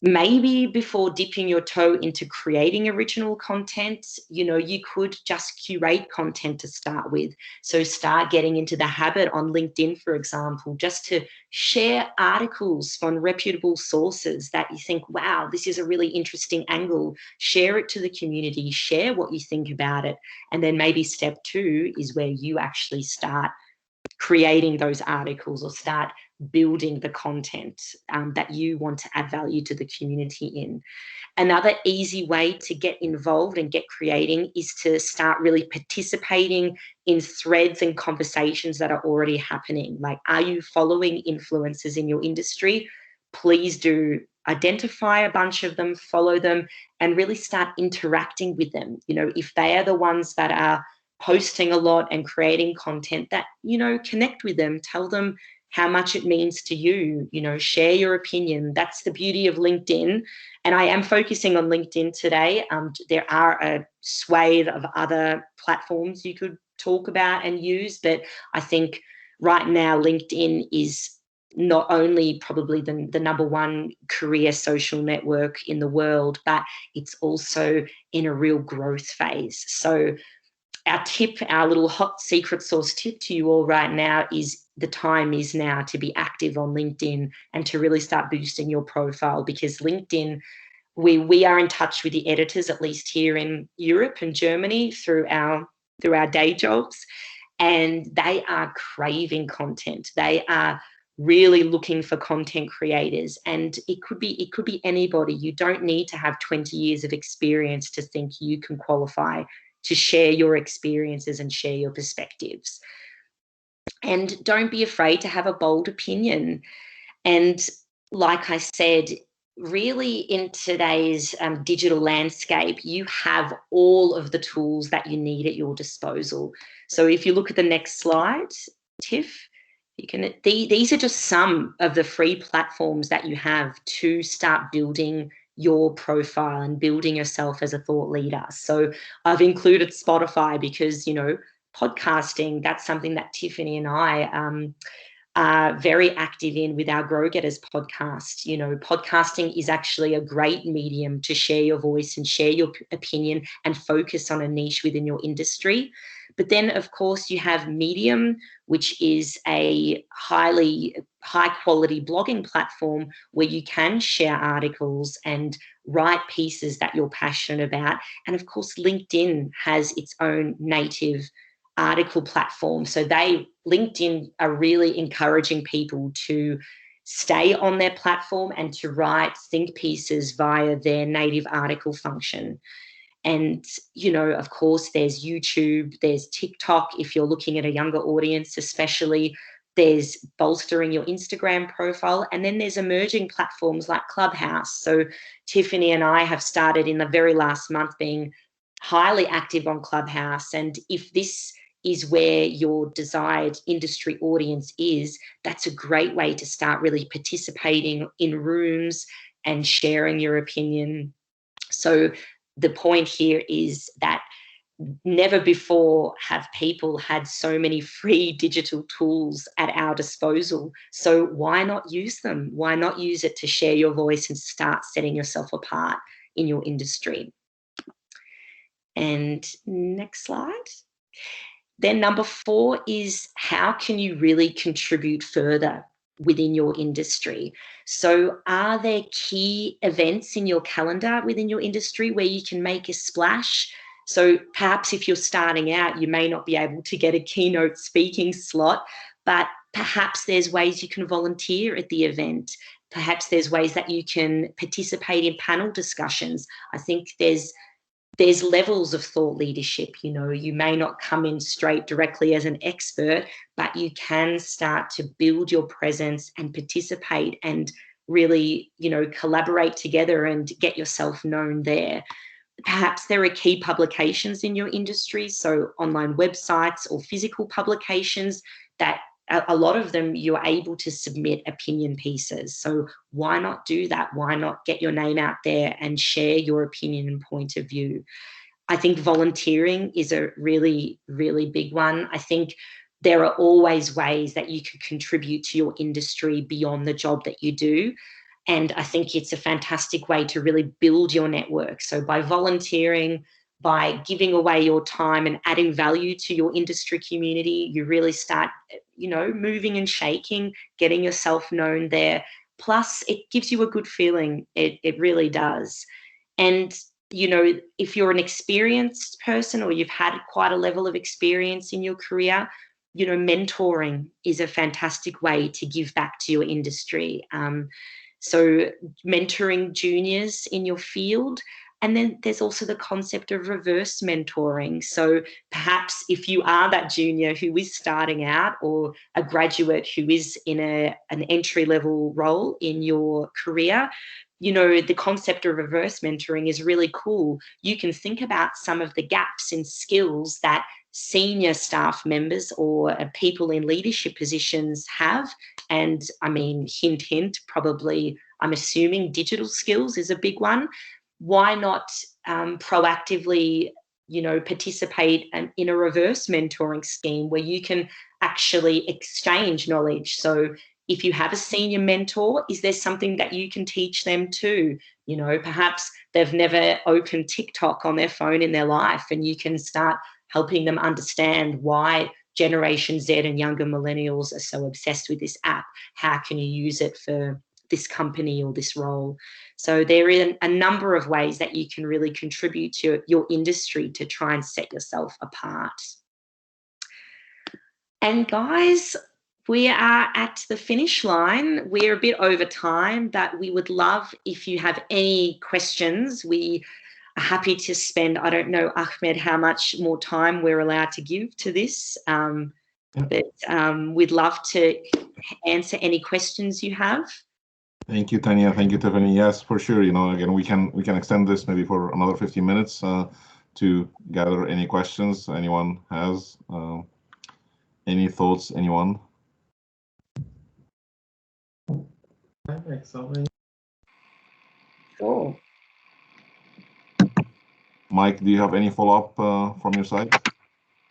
maybe before dipping your toe into creating original content, you could just curate content to start with. So start getting into the habit on LinkedIn, for example, just to share articles from reputable sources that you think, wow, this is a really interesting angle. Share it to the community, share what you think about it. And then maybe step 2 is where you actually start creating those articles or start building the content that you want to add value to the community in. Another easy way to get involved and get creating is to start really participating in threads and conversations that are already happening. Like, are you following influencers in your industry? Please do. Identify a bunch of them, follow them, and really start interacting with them. If they are the ones that are posting a lot and creating content, that, connect with them, tell them how much it means to you, share your opinion. That's the beauty of LinkedIn. And I am focusing on LinkedIn today. There are a swathe of other platforms you could talk about and use, but I think right now LinkedIn is not only probably the number 1 career social network in the world, but it's also in a real growth phase. So our little hot secret sauce tip to you all right now is, the time is now to be active on LinkedIn and to really start boosting your profile, because LinkedIn, we are in touch with the editors, at least here in Europe and Germany, through our day jobs, and they are craving content. They are really looking for content creators, and it could be anybody. You don't need to have 20 years of experience to think you can qualify to share your experiences and share your perspectives. And don't be afraid to have a bold opinion. And like I said, really in today's digital landscape, you have all of the tools that you need at your disposal. So if you look at the next slide, Tiff, these are just some of the free platforms that you have to start building your profile and building yourself as a thought leader. So I've included Spotify because, podcasting, that's something that Tiffany and I are very active in with our Grow Getters podcast. You know, podcasting is actually a great medium to share your voice and share your opinion and focus on a niche within your industry. But then, of course, you have Medium, which is a high quality blogging platform where you can share articles and write pieces that you're passionate about. And of course, LinkedIn has its own native article platform. So LinkedIn are really encouraging people to stay on their platform and to write think pieces via their native article function. And, you know, of course, there's YouTube, there's TikTok, if you're looking at a younger audience, especially. There's bolstering your Instagram profile. And then there's emerging platforms like Clubhouse. So Tiffany and I have started in the very last month being highly active on Clubhouse. And if this is where your desired industry audience is, that's a great way to start really participating in rooms and sharing your opinion. So the point here is that never before have people had so many free digital tools at our disposal. So why not use them? Why not use it to share your voice and start setting yourself apart in your industry? And next slide. Then number 4 is, how can you really contribute further within your industry? So are there key events in your calendar within your industry where you can make a splash? So perhaps if you're starting out, you may not be able to get a keynote speaking slot, but perhaps there's ways you can volunteer at the event. Perhaps there's ways that you can participate in panel discussions. I think there's levels of thought leadership. You know, you may not come in straight directly as an expert, but you can start to build your presence and participate and really, you know, collaborate together and get yourself known there. Perhaps there are key publications in your industry, so online websites or physical publications that a lot of them you're able to submit opinion pieces. So why not do that? Why not get your name out there and share your opinion and point of view? I think volunteering is a really, really big one. I think there are always ways that you can contribute to your industry beyond the job that you do. And I think it's a fantastic way to really build your network. So by volunteering, by giving away your time and adding value to your industry community, you really start, you know, moving and shaking, getting yourself known there. Plus, it gives you a good feeling. It really does. And, you know, if you're an experienced person or you've had quite a level of experience in your career, you know, mentoring is a fantastic way to give back to your industry. So mentoring juniors in your field. And then there's also the concept of reverse mentoring. So perhaps if you are that junior who is starting out or a graduate who is in an entry-level role in your career, you know, the concept of reverse mentoring is really cool. You can think about some of the gaps in skills that senior staff members or people in leadership positions have. And I mean, hint, hint, probably, I'm assuming digital skills is a big one. Why not proactively, you know, participate in a reverse mentoring scheme where you can actually exchange knowledge? So if you have a senior mentor, is there something that you can teach them too? You know, perhaps they've never opened TikTok on their phone in their life, and you can start helping them understand why Generation Z and younger millennials are so obsessed with this app. How can you use it for this company or this role? So there are a number of ways that you can really contribute to your industry to try and set yourself apart. And guys, we are at the finish line. We're a bit over time, but we would love if you have any questions. We are happy to spend, I don't know, Ahmed, how much more time we're allowed to give to this, but we'd love to answer any questions you have. Thank you, Tanya. Thank you, Tiffany. Yes, for sure. You know, again, we can extend this maybe for another 15 minutes to gather any questions anyone has. Any thoughts, anyone? Sure. Mike, do you have any follow-up from your side?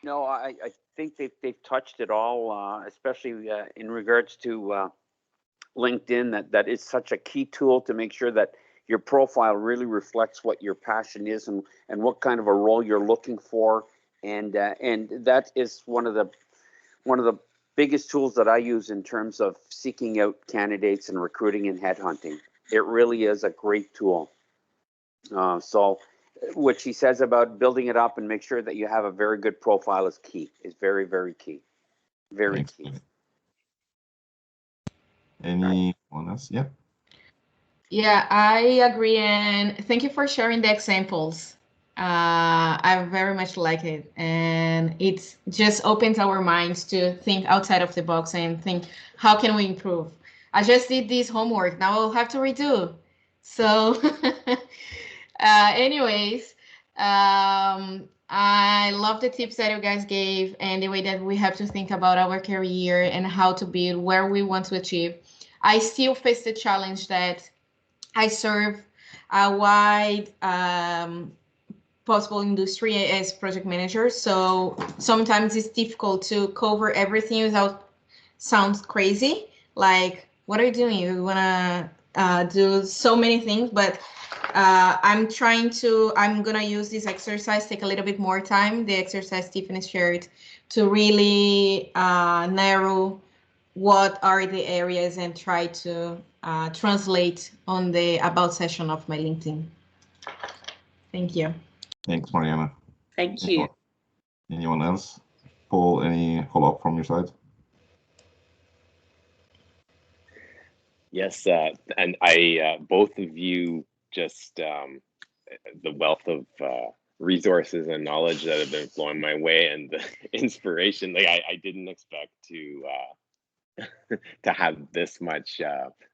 No, I think they've touched it all, especially in regards to LinkedIn. That is such a key tool to make sure that your profile really reflects what your passion is and what kind of a role you're looking for, and that is one of the biggest tools that I use in terms of seeking out candidates and recruiting and headhunting. It really is a great tool. So what she says about building it up and make sure that you have a very good profile is key, is very, very key. Very Thanks. key. Anyone else? Yeah. Yeah, I agree, and thank you for sharing the examples. I very much like it, and it just opens our minds to think outside of the box and think, how can we improve? I just did this homework, now I'll have to redo. So anyways, I love the tips that you guys gave and the way that we have to think about our career and how to build where we want to achieve. I still face the challenge that I serve a wide possible industry as project manager. So sometimes it's difficult to cover everything without sounds crazy. Like, what are you doing? You want to do so many things, but I'm going to use this exercise, take a little bit more time, the exercise Tiffany shared, to really narrow what are the areas and try to translate on the about section of my LinkedIn. Thank you. Thanks, Mariana. Thank you. Anyone else? Paul, any follow-up from your side? Yes, and I, both of you, just the wealth of resources and knowledge that have been flowing my way, and the inspiration. Like I didn't expect to to have this much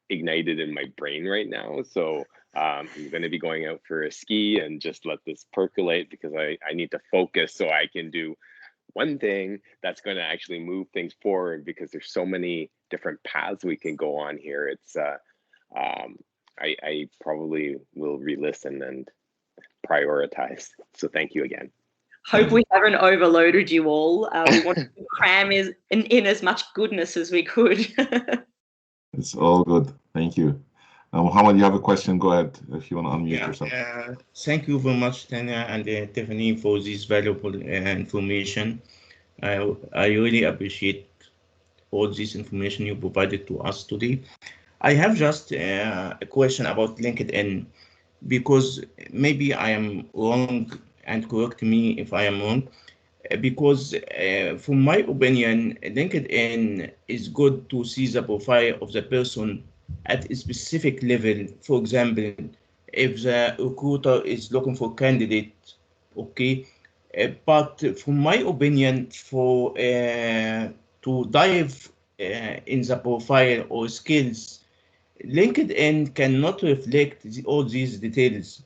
ignited in my brain right now. So I'm going to be going out for a ski and just let this percolate, because I need to focus so I can do one thing that's going to actually move things forward, because there's so many different paths we can go on here. It's I probably will re-listen and prioritize. So thank you again. Hope we haven't overloaded you all. We want to cram in as much goodness as we could. It's all good. Thank you. Mohammed, you have a question? Go ahead if you want to unmute yourself. Thank you very much, Tanya and Tiffany, for this valuable information. I really appreciate all this information you provided to us today. I have just a question about LinkedIn, because maybe I am wrong, and correct me if I am wrong, because from my opinion, LinkedIn is good to see the profile of the person at a specific level. For example, if the recruiter is looking for candidate, okay, but from my opinion, for to dive in the profile or skills, LinkedIn cannot reflect all these details.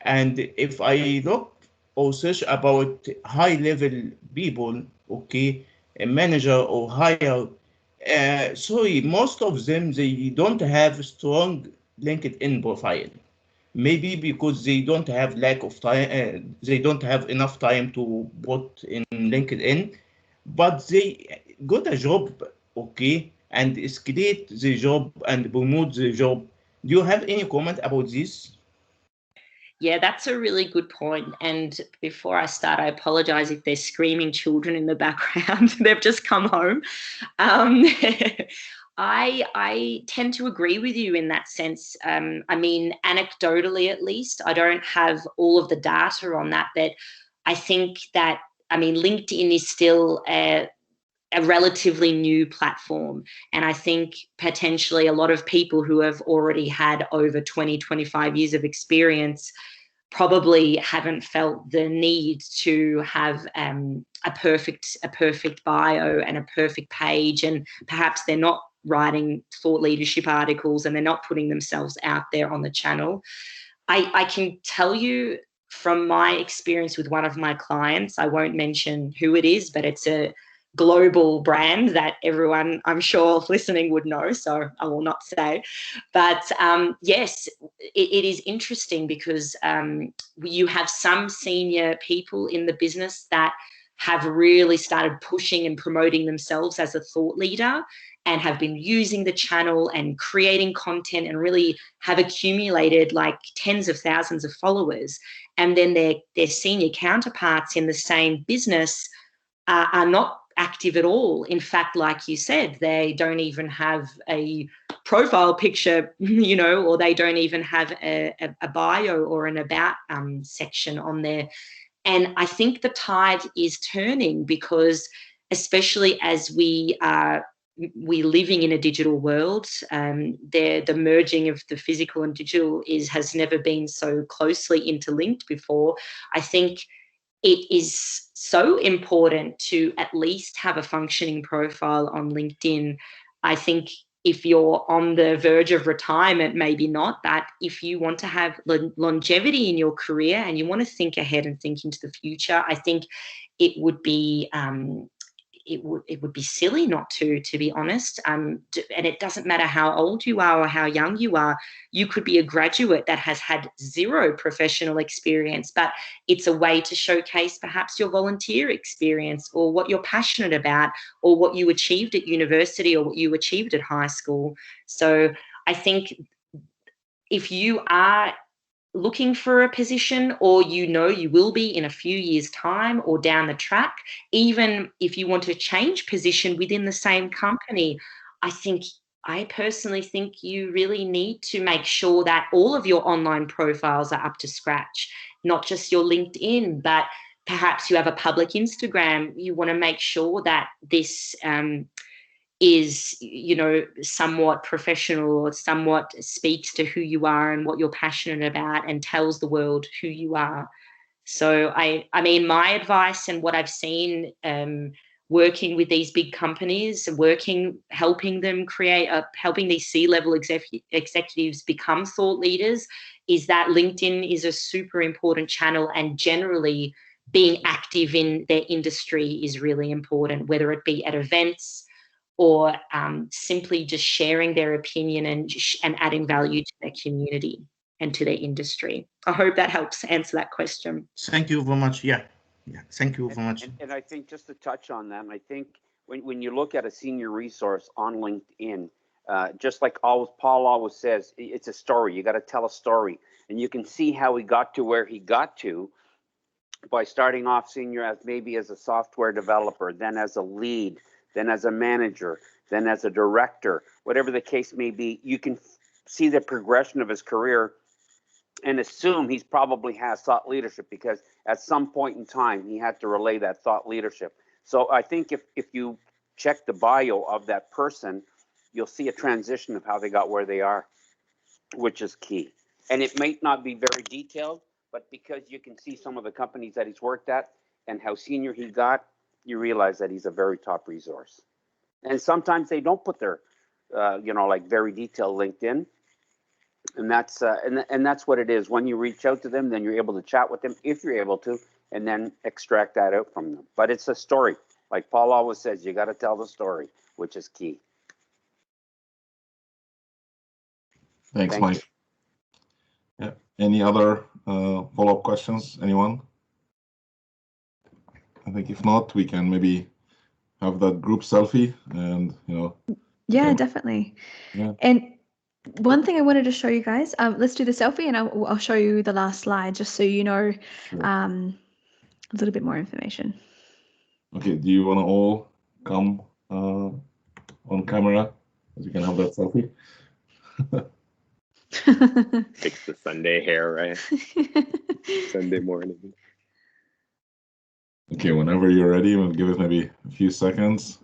And if I look or search about high-level people, okay, a manager or higher, sorry, most of them, they don't have strong LinkedIn profile. Maybe because they don't have lack of time, they don't have enough time to put in LinkedIn, but they got a job, okay, and escalate the job and promote the job. Do you have any comment about this? Yeah, that's a really good point. And before I start, I apologize if there's screaming children in the background. They've just come home. I tend to agree with you in that sense. I mean, anecdotally, at least, I don't have all of the data on that, but I think that, I mean, LinkedIn is still a relatively new platform. And I think potentially a lot of people who have already had over 20, 25 years of experience probably haven't felt the need to have a perfect bio and a perfect page, and perhaps they're not writing thought leadership articles and they're not putting themselves out there on the channel. I can tell you from my experience with one of my clients, I won't mention who it is, but it's a global brand that everyone, I'm sure, listening would know, so I will not say. But yes, it is interesting because you have some senior people in the business that have really started pushing and promoting themselves as a thought leader and have been using the channel and creating content and really have accumulated like tens of thousands of followers. And then their senior counterparts in the same business are not active at all. In fact, like you said, they don't even have a profile picture, you know, or they don't even have a bio or an about section on there. And I think the tide is turning because, especially as we are living in a digital world, the merging of the physical and digital has never been so closely interlinked before. I think it is so important to at least have a functioning profile on LinkedIn. I think if you're on the verge of retirement, maybe not, but if you want to have longevity in your career and you want to think ahead and think into the future, I think it would be it would be silly not to be honest. And it doesn't matter how old you are or how young you are. You could be a graduate that has had zero professional experience, but it's a way to showcase perhaps your volunteer experience or what you're passionate about or what you achieved at university or what you achieved at high school. So I think if you are looking for a position, or you know you will be in a few years' time or down the track, even if you want to change position within the same company, I personally think you really need to make sure that all of your online profiles are up to scratch, not just your LinkedIn, but perhaps you have a public Instagram. You want to make sure that this is, you know, somewhat professional or somewhat speaks to who you are and what you're passionate about and tells the world who you are. So I mean, my advice and what I've seen working with these big companies, helping them helping these C-level executives become thought leaders, is that LinkedIn is a super important channel, and generally being active in their industry is really important, whether it be at events or simply just sharing their opinion and adding value to their community and to their industry. I hope that helps answer that question. Thank you very much. Yeah, thank you very much. And I think just to touch on that, I think when you look at a senior resource on LinkedIn, just like Paul always says, it's a story. You got to tell a story. And you can see how he got to where he got to by starting off senior as maybe as a software developer, then as a lead, then as a manager, then as a director, whatever the case may be. You can see the progression of his career and assume he's probably has thought leadership, because at some point in time he had to relay that thought leadership. So I think if you check the bio of that person, you'll see a transition of how they got where they are, which is key. And it might not be very detailed, but because you can see some of the companies that he's worked at and how senior he got, you realize that he's a very top resource. And sometimes they don't put their, like very detailed LinkedIn. And that's and that's what it is. When you reach out to them, then you're able to chat with them if you're able to, and then extract that out from them. But it's a story. Like Paul always says, you got to tell the story, which is key. Thanks, Mike. Yeah. Any other follow-up questions? Anyone? I think if not, we can maybe have that group selfie and, Yeah, definitely. Yeah. And one thing I wanted to show you guys, let's do the selfie, and I'll show you the last slide just so you know a little bit more information. Okay, do you want to all come on camera so you can have that selfie? Fix the Sunday hair, right? Sunday morning. Okay, whenever you're ready, we'll give it maybe a few seconds,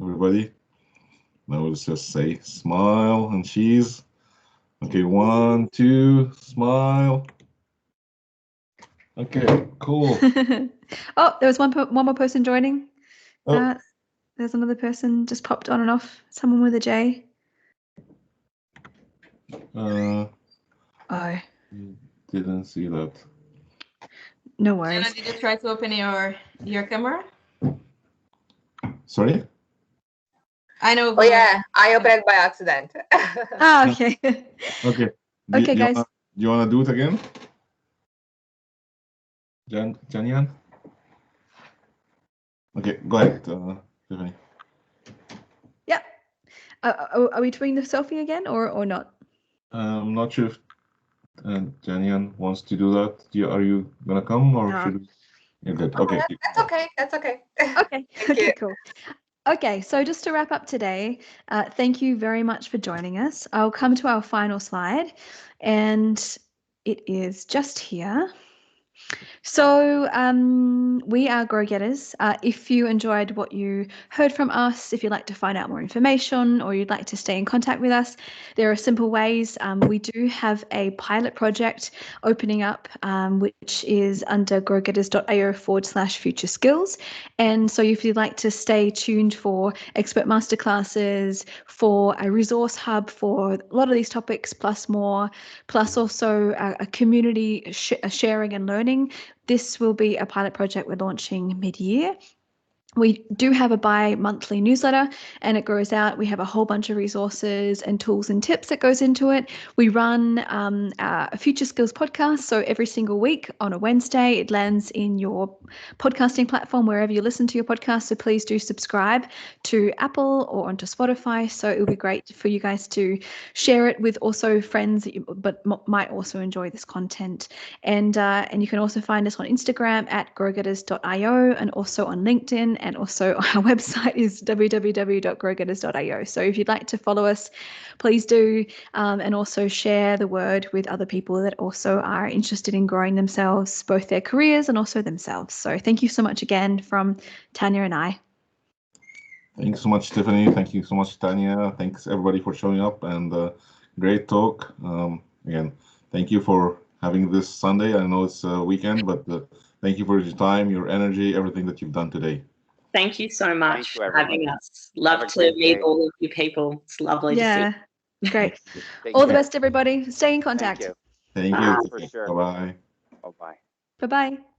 everybody. Now we'll just say smile and cheese. Okay, 1, 2, smile. Okay, cool. Oh, there was one more person joining. Oh. There's another person just popped on and off. Someone with a J. Oh. Didn't see that. No worries. Jenna, did you try to open your camera? Sorry? I know. Oh yeah, I opened it by accident. Okay. Okay. Okay, guys. Do you want to do it again? Janyan? Okay, go ahead, Tiffany. Yeah. Are we doing the selfie again or not? I'm not sure if Janian wants to do that. Are you gonna come or No. should we? You're good. Oh, Okay. that's okay. That's okay. Okay. Okay, cool. Okay, so just to wrap up today, thank you very much for joining us. I'll come to our final slide, and it is just here. So we are Grow Getters. If you enjoyed what you heard from us, if you'd like to find out more information or you'd like to stay in contact with us, there are simple ways. We do have a pilot project opening up, which is under growgetters.io/future skills. And so if you'd like to stay tuned for expert masterclasses, for a resource hub for a lot of these topics, plus more, plus also a community sharing and learning, this will be a pilot project we're launching mid-year. We do have a bi-monthly newsletter and it goes out. We have a whole bunch of resources and tools and tips that goes into it. We run a Future Skills podcast. So every single week on a Wednesday, it lands in your podcasting platform, wherever you listen to your podcast. So please do subscribe to Apple or onto Spotify. So it will be great for you guys to share it with also friends that but might also enjoy this content. And you can also find us on Instagram at growgetters.io and also on LinkedIn. And also our website is www.growgetters.io. So if you'd like to follow us, please do, and also share the word with other people that also are interested in growing themselves, both their careers and also themselves. So thank you so much again from Tanya and I. Thanks so much, Tiffany. Thank you so much, Tanya. Thanks everybody for showing up and great talk. Again, thank you for having this Sunday. I know it's a weekend, but thank you for your time, your energy, everything that you've done today. Thank you so much you, for having us. Have Love a to great meet day. all of you people. It's lovely to see. Yeah, great. Take All the care. best, everybody. Stay in Thank contact. you. Thank Bye. you. For sure. Bye-bye. Bye-bye. Bye-bye.